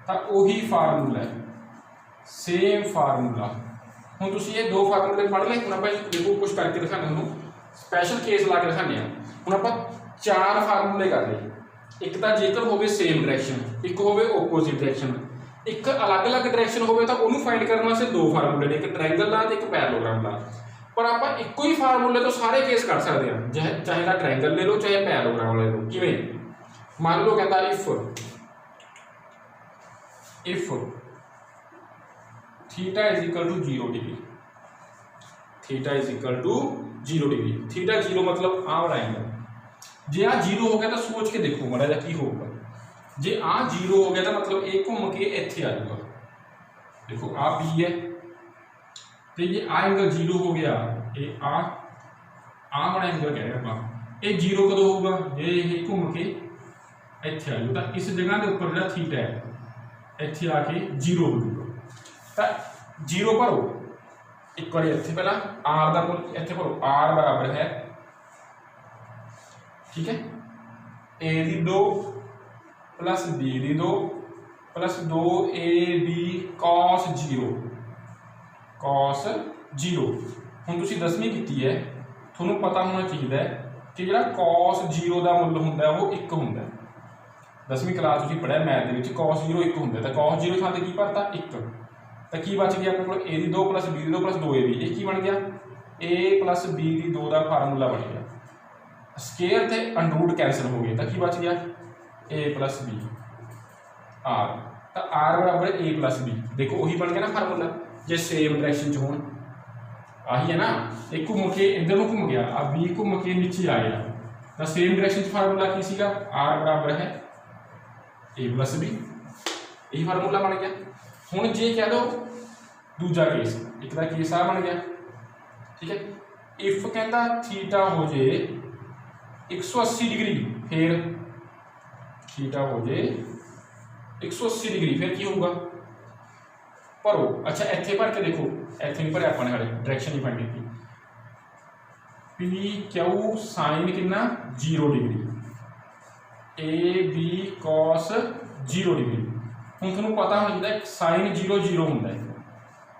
तो वही फार्मूला है, सेम फार्मूला। हुण तुसीं ये दो फार्मूले पढ़ ले, हुण आपां देखो कुछ करके दिखाने तुहानूं, स्पैशल केस ला के दिखाने। हुण आपां चार फार्मूले कर लए, एक तो जेकर होवे सेम डायरेक्शन, एक होवे ओपोजिट डायरेक्शन, एक अलग अलग डायरेक्शन होवे तो उन्होंने फाइंड करने वास्ते दो फार्मूले ने, एक ट्रायंगल का एक पैरेललोग्राम का। पर आप एक ही फार्मूले तो सारे केस कर सकते हैं, चाहे ना ट्रायंगल ले लो चाहे पैरेललोग्राम ले लो। किवें मान लो कहता if theta is equal to 0 degree, theta is equal to 0 degree, theta 0 मतलब आ वाला एंगल, जे आ 0 हो गया तो सोच के देखो माड़ा जिहा की होगा, जे आ 0 हो गया तो मतलब ये घूम के इत्थे आ जाऊगा, देखो आ पी है तो ये आ एंगल 0 हो गया, ये आ वाला एंगल कह रहे हैं, ये 0 कदों होगा जे ये घूम के इत्थे आ जाऊगा, तो इस जगह के उपर जो थीटा है इत्थे आके 0 हो जाऊगा। तो 0 भरो एक बार इत्थे पहला आर का मुल इत्थे भरो, आर बराबर है ठीक है ए दी 2 प्लस बी दी 2 plus 2 A B cos 0 cos 0। ਹੁਣ ਤੁਸੀਂ 10ਵੀਂ ਕੀਤੀ है, ਤੁਹਾਨੂੰ पता होना चाहिए कि ਜਿਹੜਾ cos 0 ਦਾ ਮੁੱਲ ਹੁੰਦਾ ਉਹ 1 ਹੁੰਦਾ। 10ਵੀਂ ਕਲਾਸ ਤੁਸੀਂ ਪੜ੍ਹਿਆ ਮੈਥ ਦੇ ਵਿੱਚ cos 0 1 ਹੁੰਦਾ, ਤਾਂ cos 0 ਥਾਂ ਤੇ ਕੀ ਭਰਤਾ 1, ਤਾਂ ਕੀ ਬਚ ਗਿਆ ਆਪਣੇ ਕੋਲ a the 2 + b the 2 + 2ab। ਇਹ ਕੀ ਬਣ ਗਿਆ a + b the 2 the formula ਬਣ ਗਿਆ। ਸਕੇਅਰ ਤੇ ਅੰਡਰੂਟ ਕੈਂਸਲ हो गए, तो की बच गया a + b r, तो r बराबर a + b। देखो वही बन गया ना फार्मूला, जो सेम डायरेक्शन च होण आही है ना, एक घूम के इधर घूम गया, अब b घूम के नीचे आ गया, तो सेम डायरेक्शन च फार्मूला की सीगा r बराबर है a + b। यही फार्मूला बन गया। हुण जे कह दो दूजा केस, एक दा केस आ बन गया, ठीक है। इफ कहता थीटा हो जे 180 डिग्री, फिर थीटा हो जे 180 डिग्री, फिर की होगा भरो। अच्छा इत्थे भर के देखो, इत्थे नहीं भरिया अपने, डायरेक्शन नहीं फाइंड की। पी क्यू साइन कितना 0 degree, A B cos 0 degree. हुण तुहानूं पता होना चाहिए साइन 0 0 हुंदा है,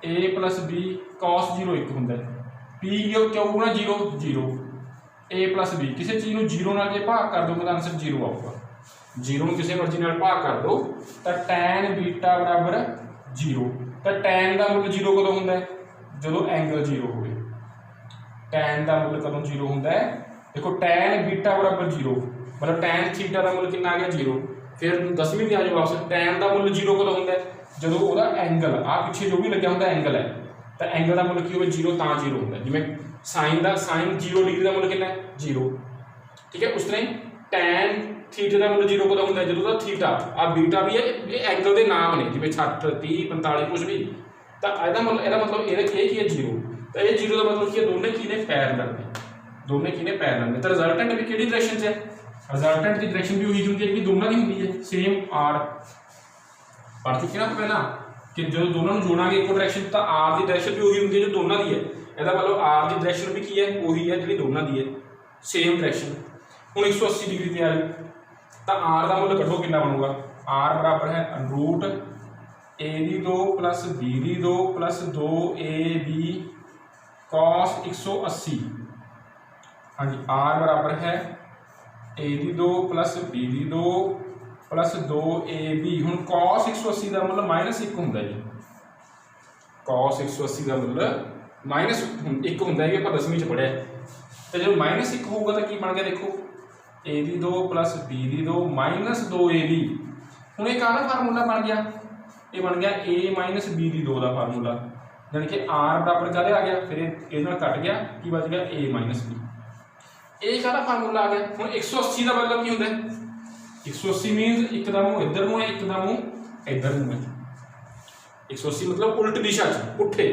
ए + b कॉस 0 1 हुंदा है, पी क्यू ना 0 0, a + b किसी चीज़ को 0 नाल जे भाग कर दो तो आंसर 0 आऊगा। 0 को किसी मर्जी नाल भाग कर दो तो tan बीटा बराबर 0, तो tan का मुल 0 कदों होंदा है जो एंगल 0 हो। tan का मुल कदों 0 होंदा है, देखो tan बीटा बराबर 0, मतलब tan थीटा का मुल कितना आ गया 0। फिर 10वीं में आ जाओ वापस, tan का मुल 0 कदों होंदा है जो वह एंगल आ पिछे जो भी लग्या होंदा एंगल है, तो एंगल का मुल की हो 0 तां 0 होंदा है। जिवें साइन 0 डिग्री का मुल कितना है 0, ठीक है। उस तरह टैन थीटा का मुल 0 कदों होंदा है जो थीटा आ बीटा भी है, ये एंगल के नाम ने, जिवें 60 30 45 कुछ भी, तो ਇਹਦਾ मतलब ये की है 0, तो ये 0 का मतलब की दोनों की ने पैरेलल ने, दोनों की ने पैरेलल ने। तो रिजल्टेंट भी किहड़ी डायरेक्शन है, रिजल्टेंट की डायरेक्शन भी वही होंदी है जी दोनों की होंदी है, सेम r पढ़ चुके ना पहला कि जो दोनों को जोड़ांगे एक डायरेक्शन, तो r की डायरेक्शन भी वही होंदी है जो दोनों की है। ਇਹਦਾ मतलब r की डायरेक्शन भी की है वही है जी दोनों की है, सेम डायरेक्शन। हुण 180 डिग्री पे आ गई, तो r का मुल कढ़ो कितना बनूगा, r बराबर है √ a की 2 + b की 2 + 2ab cos 180। हाँ जी, r बराबर है a की 2 + b की 2 + 2ab। हुण cos 180 का मुल -1 होंदा जी, cos 180 का मुल -1 होंदा है, आप 10वीं च पढ़िया। तो जो -1 होगा तो की बन गया, देखो a की 2 + b की 2 - 2ab। हुण ये काहदा फार्मूला बन गया, ये बन गया a - b की 2 का फार्मूला, यानी कि r बराबर काहदे आ गया, फिर ये कट गया की बच गया a - b। ये काहदा फार्मूला आ गया। हुण 180 का मतलब की होंदा है, 180 मीनस एक का मूँह इधर मूँह है, एक का मूँह इधर मूँह है। 180 मतलब उल्ट दिशा च पुठे,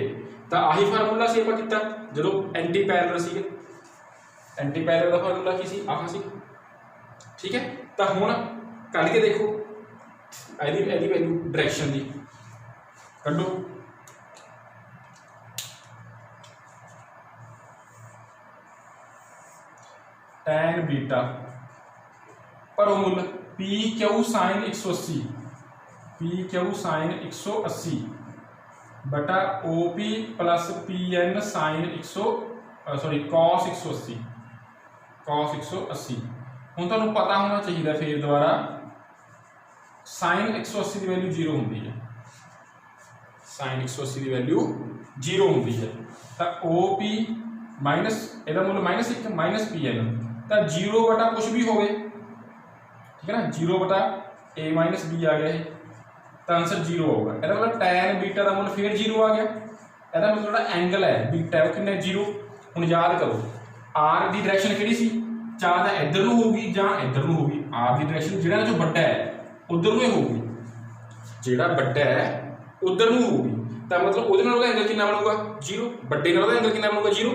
तो आही फार्मूला से आप किया जो एंटी पैरेलल सी, एंटी पैरेलल का फार्मूला की सी आह सी, ठीक है। तो हुण कढ़ के देखो एदी वैल्यू डायरेक्शन की कढ़ो, tan बीटा पर मुल P Q sine 180, P Q sine 180 बटा OP + PN sine 100 cos 180, cos 180। हुण तुहानूं पता होना चाहिए फिर दोबारा साइन 180 की वैल्यू 0 होंदी है, साइन 180 की वैल्यू 0 होंदी है। तो OP माइनस ਇਹਦਾ ਮੁੱਲ -1 -PN, तो 0 बटा कुछ भी होवे, ठीक है ना, 0 बटा a - b आ गया है, तो आंसर 0 होगा। ਇਹਦਾ मतलब tan बीटा का मुल फिर 0 आ गया। ਇਹਦਾ मतलब जो एंगल है बीटा वो कितना 0। हुण याद करो r की डायरेक्शन किहड़ी सी, चाह तो इधर नूं होगी जां इधर नूं होगी, r की डायरेक्शन जिहड़ा जो बड़ा है उधर नूं ही होगी, जिहड़ा बड़ा है उधर नूं होगी, तो मतलब उहदे नाल एंगल कितना बनूगा 0, बड़े नाल एंगल कितना बनूगा 0,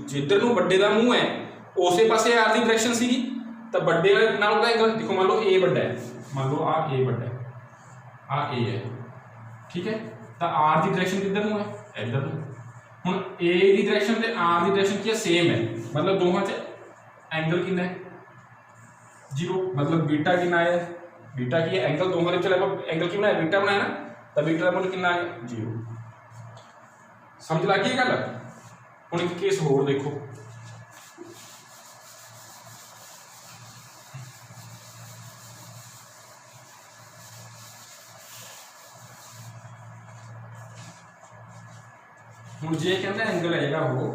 जिधर नूं बड़े का मूँह है उसे पासे r की डायरेक्शन सी, तो बड़े नाल एंगल देखो, मान लो a बड़ा है, मान लो आ a बड़ा है, आ a है, ठीक है। तो r की डायरेक्शन किधर नूं है इधर नूं। हुण a की डायरेक्शन ते r की डायरेक्शन की सेम है, मतलब दोवां च एंगल कितना है 0, मतलब बीटा कितना है, बीटा की एंगल दोनों चले एंगल की बनाया बीटा बनाया ना, तो बीटा का मूल्य कितना आ गया 0। समझ लग गई गल। हुण एक केस होर देखो, हुण जे कहंदा एंगल है जिहड़ा वो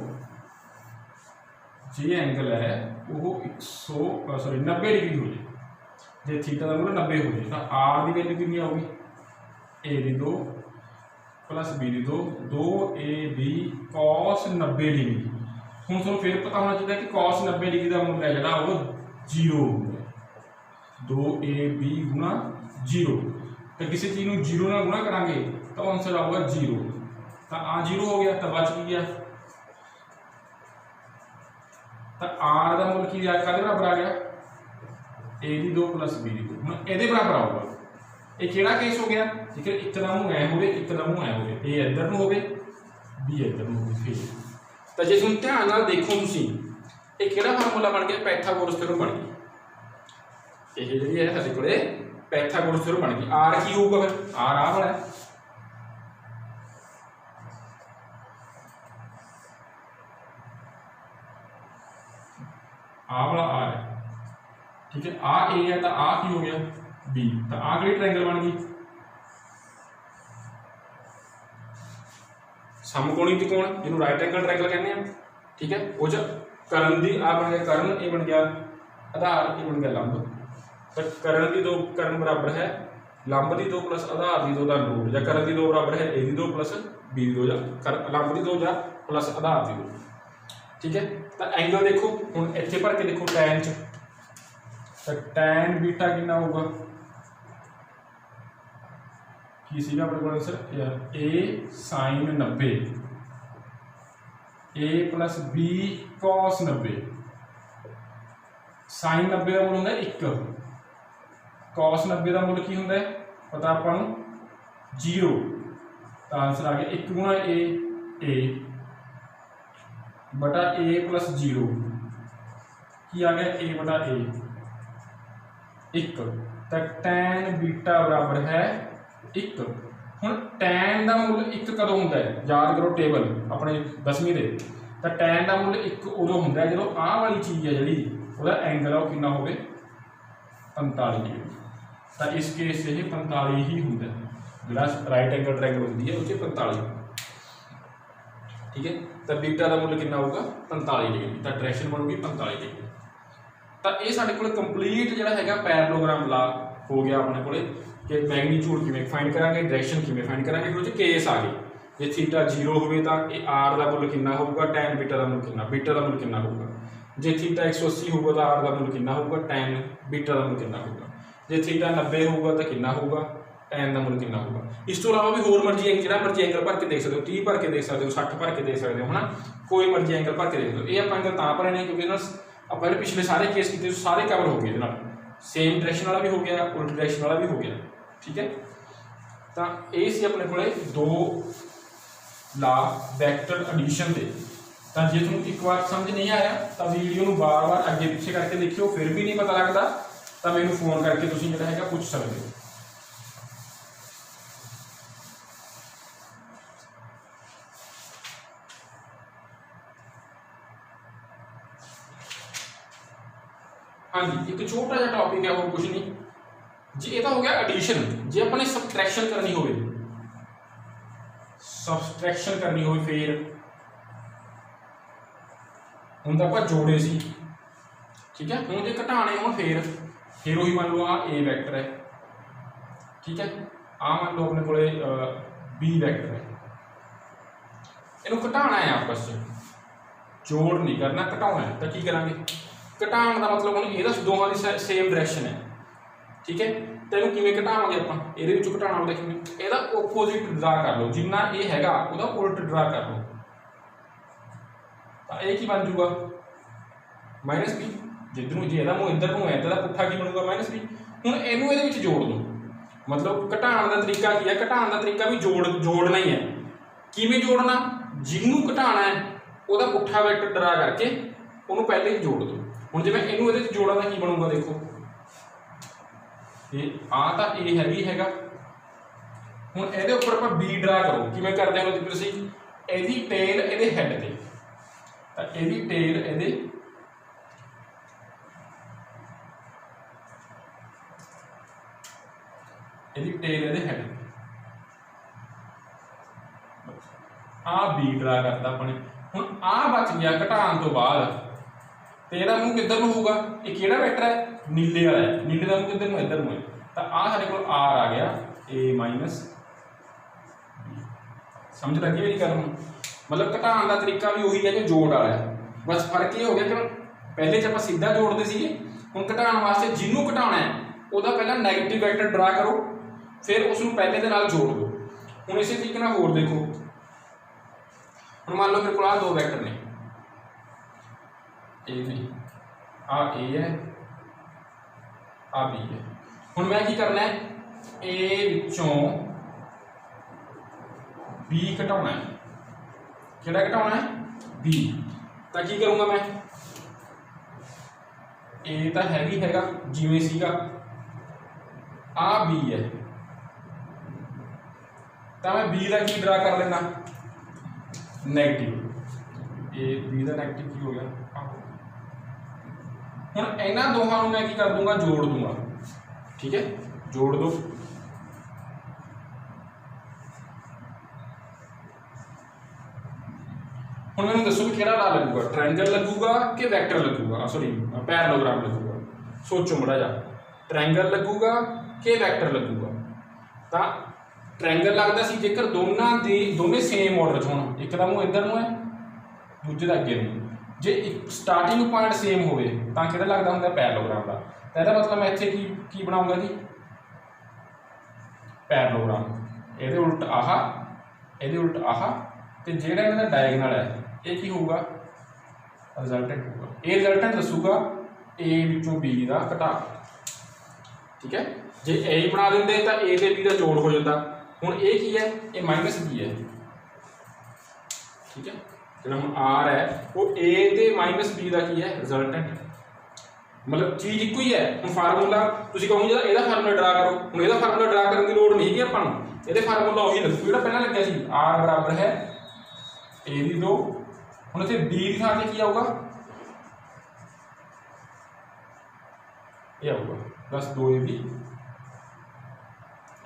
जे एंगल है वो 90 डिग्री हो जाए, जे थीटा का मूल्य 90 हो जाए तो आर की वैल्यू कितनी आऊगी, ए दी 2 प्लस बी दी 2, 2ab cos 90 डिग्री। हुण तुहानूं फिर पता होना चाहिए कि cos 90 डिग्री का मूल्य है जिहड़ा वो 0 होगा, 2ab गुणा 0। तो किसी चीज़ को 0 नाल गुणा करांगे तो आंसर आऊगा 0, तो आ 0 हो गया तो बच की गया, तो आर का मूल की काहदे बराबर आ गया, ए दी 2 प्लस बी दी 2। हुण इहदे बराबर आऊगा। ये किहड़ा केस हो गया, जेकर एक का मूँह ऐ होवे एक का मूँह ऐ होवे, ए इधर नूं होवे बी इधर नूं होवे, फिर तो जे तुम ध्यान नाल देखो तुसीं ये किहड़ा फार्मूला बन गया, पाइथागोरस थ्योरम बन गई। ये जिहड़ी है साडे कोले पाइथागोरस थ्योरम बन गई। आर की होऊगा फिर, आर आ वाला है, आ वाला आर है, ठीक है। आ ए है तो आ की हो गया बी, तो आ किहड़ी ट्रायंगल बन गई, समकोणी त्रिकोण जिन्होंने राइट एंगल ट्रायंगल कहते हैं, ठीक है। वो जो कर्ण दी आ बन गया कर्ण, ए बन गया आधार, ए बन गया लंब। तो कर्ण की 2 कर्ण बराबर है लंब की 2 प्लस आधार की 2 का रूट, या कर्ण की 2 बराबर है ए की 2 प्लस बी की 2 या लंब की 2 या प्लस आधार की 2, ठीक है। तो एंगल देखो हुण इत्थे भर के देखो टैन च, तो टैन बीटा कितना होगा की सीगा अपने को answer A sine 90 A plus B cos 90। Sine 90 का मूल होंगे 1, कॉस 90 का मूल की होंगे पता अपन 0, तो आंसर आ गया 1 गुणा ए बटा ए प्लस 0 की आ गया ए बटा ए 1, तो टैन बीटा बराबर है 1। हुण टैन का मूल 1 कदों होंदा है, याद करो टेबल अपने 10वीं दे, तो टैन का मूल 1 उदों होंदा है जो आ वाली चीज़ है जिहड़ी उहदा एंगल है कितना होवे 45 डिग्री। तो इस केस से 45 ही होंदा है, जिहड़ा राइट एंगल ट्रायंगल होंदी है उस 45, ठीक है। तो बीटा का मूल्य कितना होगा 45 डिग्री, तो डायरेक्शन बनूगी 45 डिग्री। तो ये साडे कोल कंप्लीट जिहड़ा हैगा पैरेललोग्राम ला हो गया अपने कोले कि मैग्नीट्यूड किवें फाइंड करांगे, डायरेक्शन किवें फाइंड करांगे, फिर केस आ गए जे थीटा 0 होवे तो ये आर का मूल्य कितना होगा, टैन बीटा का मूल्य कितना, बीटा का मूल्य कितना होगा, जे थीटा 180 होगा तो आर का मूल्य कितना होगा, टैन बीटा का मूल्य कितना होगा, जे थीटा 90 होगा तो कितना होगा, टैन का मूल्य कितना होगा। इस तो अलावा भी होर मर्जी जिहड़ा मर्जी एंगल भर के देख सकते हो, 30 भर के देख सकते हो, 60 भर के देख सकते हो, है ना, कोई मर्जी एंगल भर के देख लो। ये आप एंगल तां भरे ने क्योंकि ना आप पहले पिछले सारे केस किए सारे कवर हो गए, सेम डायरेक्शन वाला भी हो गया, उल्टी डायरेक्शन वाला भी हो गया, ठीक है। तो ये सी अपने कोले 2 ला वैक्टर एडिशन के। तो जे तुहानूं एक बार समझ नहीं आया तो वीडियो में बार बार अगे पिछे करके देखियो, फिर भी नहीं पता लगता तो मैनूं फोन करके तुसीं जिहड़ा हैगा पूछ सकते हो। हाँ जी, एक छोटा जिहा टॉपिक है, और कुछ नहीं जी। ये तो हो गया एडिशन। जे अपने सबट्रैक्शन करनी हो, सबट्रैक्शन करनी हो फिर हुण तां आपां जोड़े सी, ठीक है। हुण जे घटाने हो फिर वही मान लो आ ए वैक्टर है, ठीक है, आ मान लो अपने कोले बी वैक्टर है, इनू घटाना है आपस में, जोड़ नहीं करना, घटाना है। तो की करांगे, घटाण का मतलब हुण इहदा दोवां दी सेम डायरेक्शन है, ठीक है। तो इहनूं किवें घटावांगे आपां, इहदे विचों घटाना होंदा किवें, इहदा ओपोजिट ड्रा कर लो, जिन्ना ये हैगा उहदा उल्ट ड्रा कर लो, तो ये की बन जूगा माइनस बी। जिधरों जे इहदा मूँह इधर नूं है तो पुट्ठा की बनूगा माइनस बी। हुण इहनूं इहदे विच जोड़ दो, मतलब घटाण का तरीका की है, घटाण का तरीका भी जोड़ना ही है। किवें जोड़ना, जिन्नूं घटाना है उहदा पुट्ठा वैक्टर ड्रा करके उहनूं पहले ही जोड़ दो। हुण जे मैं इहनूं इहदे विच जोड़ां तां की बनूगा, देखो ये आ तां ए हैगी हैगा, हुण इहदे उपर आपां बी ड्रा करो, किवें करदे हो तुसीं, ਇਹਦੀ ਟੇਲ ਇਹਦੇ ਹੈਡ ਤੇ, ਤਾਂ ਇਹਦੀ ਟੇਲ ਇਹਦੇ ਹੈਡ ਆ बी ड्रा करता अपने। हुण आ बच गया घटाण तो बाद, तो ਇਹਦਾ मूँह किधर ਨੂੰ होगा, ये किहड़ा वैक्टर है, नीले वाला है, नीले का मूँह किधर ਨੂੰ इधर ਨੂੰ है, तो आ साडे कोल आर आ गया ए माइनस बी। समझ लगी मेरी गल? मतलब घटाण का तरीका भी उही है जो जोड़ वाला है, बस फर्क ये हो गया कि पहले च आपां सीधा जोड़ते थे, हुण घटाण वास्ते जिन्हों घटाना है ਉਹਦਾ ਪਹਿਲਾਂ नैगेटिव वैक्टर ड्रा करो, फिर उसनूं पहले दे नाल जोड़ दो। हुण इसे तरीके नाल होर देखो, हुण मान लो मेरे को दो वैक्टर ने, ए नहीं, आ ए है, आ बी है। हुण मैं की करना है, ए विचों बी घटाउणा है, किहड़ा घटाउणा है, बी। तां की करूँगा मैं, ए तां हैगी हैगा जिवें सीगा, आ बी है, तो मैं बी का की ड्रा कर लेना, नैगेटिव, ए बी का नैगेटिव की हो गया। हुण इन्हां दोहां नूं मैं की कर दूंगा, जोड़ दूंगा, ठीक है, जोड़ दो। हुण मैनूं दसो कि किहड़ा ला लगूगा, ट्रायंगल लगूगा कि वैक्टर लगूगा, सॉरी पैरेललोग्राम लगूगा। सोचो मड़ा जा, ट्रायंगल लगूगा कि वैक्टर लगूगा। तो ट्रायंगल लगता सी जेकर दोने सेम ऑर्डर च होण, एक दा मूँह इधर नूं है, दूजे दा अगे नूं। जे स्टार्टिंग पॉइंट सेम होवे तां किहड़ा लगदा हुंदा, पैरेललोग्राम दा। तो इहदा मतलब मैं इत्थे की बनाऊंगा जी, पैरेललोग्राम। इहदे उल्ट आह, इहदे उल्ट आह, ते जिहड़ा इहदा डायगनल है ये की होगा, रिजल्टेंट होगा। ये रिजल्टेंट दसूगा ए विचों बी का घटा, ठीक है। जे ए ही बना देंगे तो ए ते बी का जोड़ हो जाता। हुण ये की है, ये माइनस बी है, ठीक है। जो हम आर है वो ए ते माइनस बी का की है, रिजल्टेंट। मतलब चीज़ एक ही है। हम फार्मूला तुसीं कहोगे जो ਇਹਦਾ फार्मूला ड्रा करो, हम ਇਹਦਾ फार्मूला ड्रा करने की लोड़ नहीं है अपन, ਇਹਦੇ फार्मूला वही लगू ਜਿਹੜਾ ਪਹਿਲਾਂ ਲੱਗਿਆ ਸੀ, आर बराबर है ए दी 2। हुण इत्थे बी की थां ते की आऊगा, ये आऊगा बस 2ab,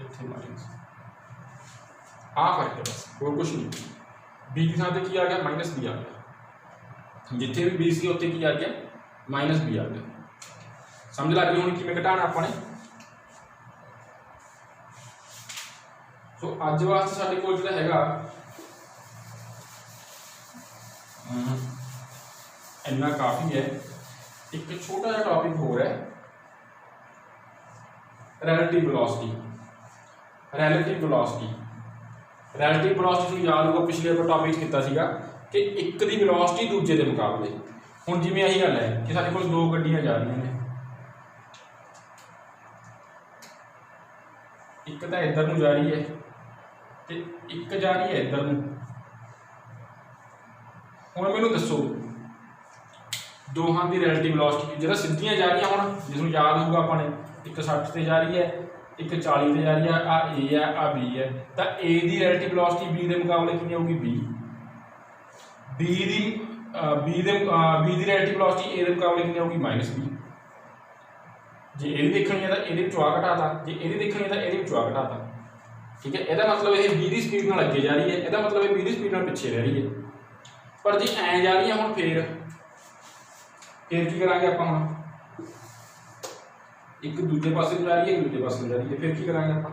इत्थे माइनस, आ फर्क है बस, और कुछ नहीं। बी की थां ते की आ गया, माइनस बी आ गया, जिथे भी बी सी उत्थे की आ गया, माइनस बी आ गया। समझ लग गई हुण किवें घटाना आपां ने। सो अज वास्ते साडे कोल जिहड़ा हैगा इन्ना काफ़ी है। एक छोटा जिहा टॉपिक हो रहा है, relative velocity. Relative velocity, relative velocity याद होगा पिछले ਆਪਾਂ टॉपिक किया सीगा कि एक दी वेलोसिटी दूजे के मुकाबले। हुण जिवें यही गल है कि साडे कोल दो गड्डियां जा रही ने, एक तो इधर नूं जा रही है ते एक जा रही है इधर नूं। हुण मैनूं दसो दोहां दी रिलेटिव वेलोसिटी, जिहड़ा सीधियां जा रही हुण जिसनूं याद होगा अपने, एक 60 से जा रही है, एक 40 से जा रही है, आ ए है, आ बी है। तो ए की रिलेटिव वेलोसिटी बी के मुकाबले कितनी होगी, बी की रिलेटिव वेलोसिटी ए के मुकाबले कितनी होगी, माइनस बी। जे ये देखनी है तो ये आ घटाता, जे ये देखनी है तो ये आ घटाता, ठीक है। यदा मतलब ये बी की स्पीड नाल अगे जा रही है, यदा मतलब ये बी की स्पीड नाल पिछे रह रही है। पर जे ऐ जा रही है हुण फिर की करांगे आपां, हुण एक दूजे पासे जा रही है, एक दूजे पासे जा रही है, फिर की करांगे आपां।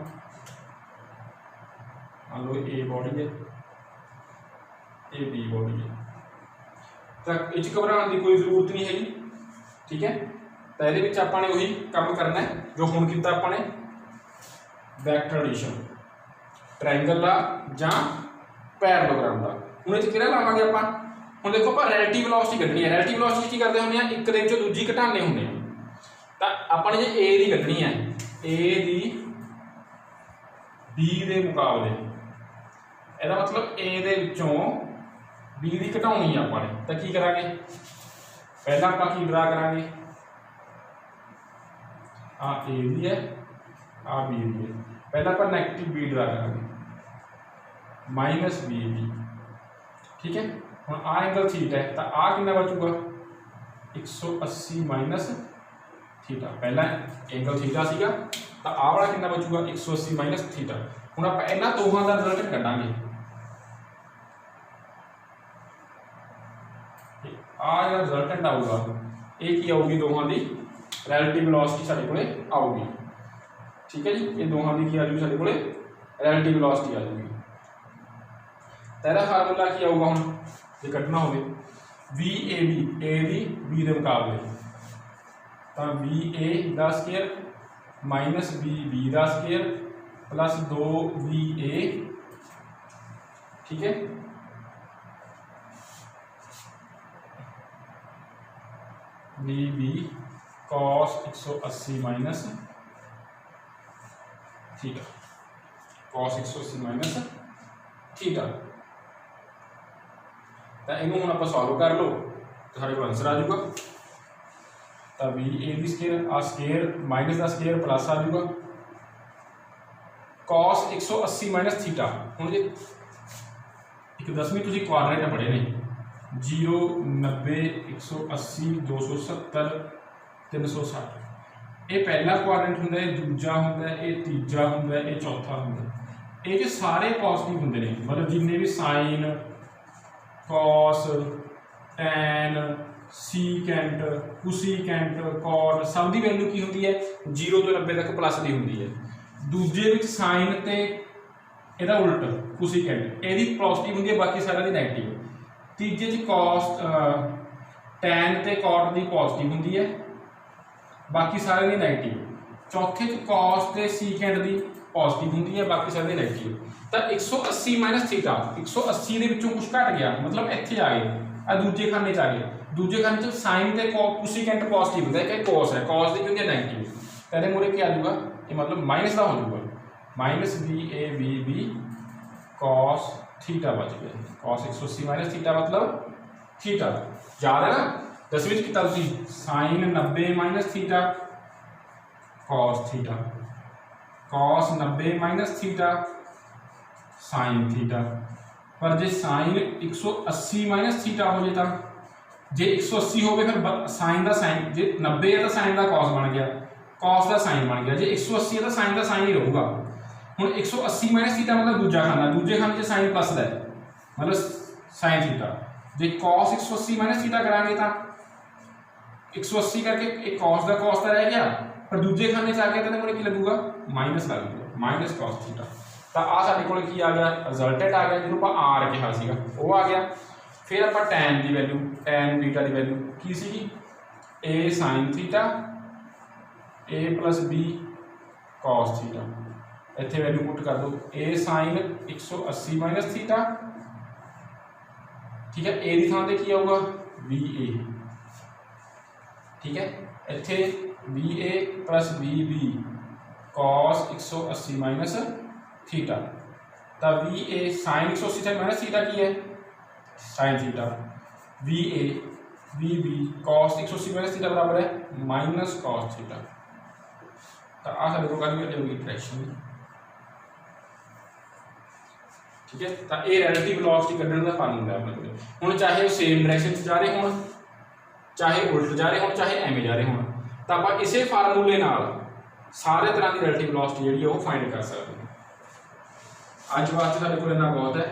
मान लो ए बॉडी है, ए बी बॉडी है, तो इस घबराने की कोई जरूरत नहीं हैगी, ठीक है। तो ये आपने वही काम करना है जो हुण कीता आपने, वैक्टर एडिशन ट्रायंगल का जां पैरेललोग्राम का। हुण इत्थे किहड़ा लावांगे आपां, हुण देखो आपां रिलेटिव वेलोसिटी कढनी है। रिलेटिव वेलोसिटी की करते हुंदे आ, एक दे विचों दूजी घटाने हुंदे आ। तो आपने जो ए की कढनी है, ए दी बी के मुकाबले, इसका मतलब ए दे विचों बी की घटाउणी है आपने, तो की करांगे, पहला आपां की ड्रा करांगे, आ ए दी है, आ बी दी है। पहला आपां नैगेटिव बी ड्रा करांगे, माइनस बी दी, ठीक है। हुण आ एंगल थीटा है तो आ कितना बचूगा 180 माइनस थीटा, पहला एंगल थीटा सीगा तो आ वाला कितना बचूगा 180 माइनस थीटा। हुण आपां इन्हां दोहां दा रिजल्ट कढांगे, आ जिहड़ा रिजल्टेंट आऊगा ये की आऊगी दोहां दी रिलेटिव वेलोसिटी साडे कोले आऊगी, ठीक है जी। ये दोहां दी की आ जूगी साडे कोले रिलेटिव वेलोसिटी आ जूगी। पहला फार्मूला की आऊगा हुण जे कढना होवे वी ए बी दे मुकाबले तो वी ए दा स्केयर माइनस बी दा स्केयर प्लस 2VA, ठीक है। B cos 180 minus theta, cos 180 minus theta. तो इनू हम आप सॉल्व कर लो तो सारे को आंसर आ जाऊगा। तो वी ए दी स्केयर आ स्केयर माइनस का स्केयर प्लस आ जाऊगा कॉस 180 माइनस थीटा। हुण जे एक 10वीं तुसीं क्वाड्रेंट पढ़े ने 0 90 180 270 360, ये पहला क्वाड्रेंट हुंदा है, दूजा हुंदा है, ये तीजा हुंदा है, ये चौथा हुंदा है। ये सारे पॉजिटिव हुंदे ने, मतलब जिन्ने भी sine cos tan secant cosecant cot सब की वैल्यू की होंदी है 0 तो 90 तक प्लस की होंदी है। दूजे विच साइन ते इहदा उल्ट कुसीकेंट इहदी पॉजिटिव होंदी है, बाकी सारा दी नैगेटिव। तीजे च कॉस टैन ते कॉट की पॉजिटिव होंदी है, बाकी सारे दी नैगेटिव। चौथे च कॉस ते सीकेंट की पॉजिटिव होंदी है, बाकी सारे दी नैगेटिव। तो 180 माइनस थीटा 180 के विचों कुछ घट गया, मतलब इत्थे आ गए आ दूजे खाने च आ गए। दूजे खाने च साइन ते कुसीकेंट पॉजिटिव होंदा है, कॉस है, कॉस की होंदी है नैगेटिव। पहले मुरे क्या आ जाऊगा ये मतलब माइनस का हो जाऊगा माइनस बी कॉस थीटा बच गया। कॉस 180 माइनस थीटा मतलब थीटा, याद है ना 10वीं कितना तुसीं sine 90 minus theta cos theta, cos 90 minus theta sine theta. पर जे साइन 180 माइनस थीटा हो जाए तो जे 180 हो गए फिर साइन का साइन जे 90 है तो साइन का कॉस बन गया, कॉस का साइन बन गया। जे 180 है तो साइन का साइन ही रहूगा। हुण 180 माइनस थीटा मतलब दूजा खाना, दूजे खाने से साइन प्लस है मतलब साइन थीटा। जे कॉस 180 माइनस थीटा करांगे तो 180 करके एक कॉस का कॉस तो रह गया, पर दूजे खाने से आ गया तो मुझे की लगूगा माइनस लगूगा माइनस कॉस थीटा। तो आ साडे कोल की आ गया रिजल्टेंट आ गया जिन्होंने आप आर कहा सीगा वो आ गया। फिर आप टैन की वैल्यू टैन बीटा की वैल्यू की सीगी ए साइन थीटा ए प्लस बी कॉस थीटा, इत्थे वैल्यू पुट कर दो ए साइन 180 माइनस थीटा, ठीक है। ए की थां ते की आऊगा वी ए, ठीक है। इत्थे वी A plus B cos 180 minus theta. तो we A sine 180 minus theta की है साइन थीटा, वी A B cos 180 minus theta बराबर है माइनस कॉस थीटा। तो आ साडे कोल काहदी वैल्यू होगी डायरेक्शन, ठीक है। तो ये रिलेटिव वेलोसिटी कढण दा फार्मूला है अपने कोल। हुण चाहे वो सेम डायरेक्शन से जा रहे होण, चाहे उल्ट जा रहे होण, चाहे एवें जा रहे होण, तो आपां इसे फार्मूले नाल सारे तरह की रिलेटिव वेलोसिटी जिहड़ी वो फाइंड कर सकते हैं। अज वास्ते साडे कोल इन्ना बहुत है,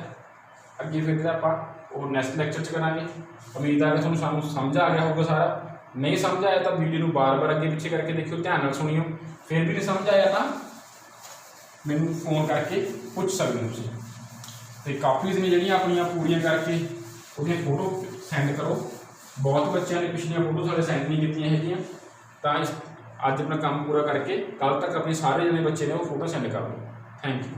अगे फिर आपां और नैक्सट लैक्चर च करांगे। उम्मीद है कि तुहानूं समझ आ गया होगा सारा। नहीं समझ आया तो वीडियो को बार बार अगे पिछे करके देखियो, ध्यान नाल सुनियो। फिर भी नहीं समझ आया तो मैनूं फोन करके पूछ सकते हो। तो कापीज़ ने जिहड़ियां अपनियां पूरियां करके उहदियां फोटो सेंड करो। बहुत बच्चों ने पिछलियां फोटो साडे सेंड नहीं कीतियां हैगियां, तो अज अपना काम पूरा करके कल तक अपने सारे जिहड़े बच्चे ने वो फोटो सेंड कर दो। Thank you.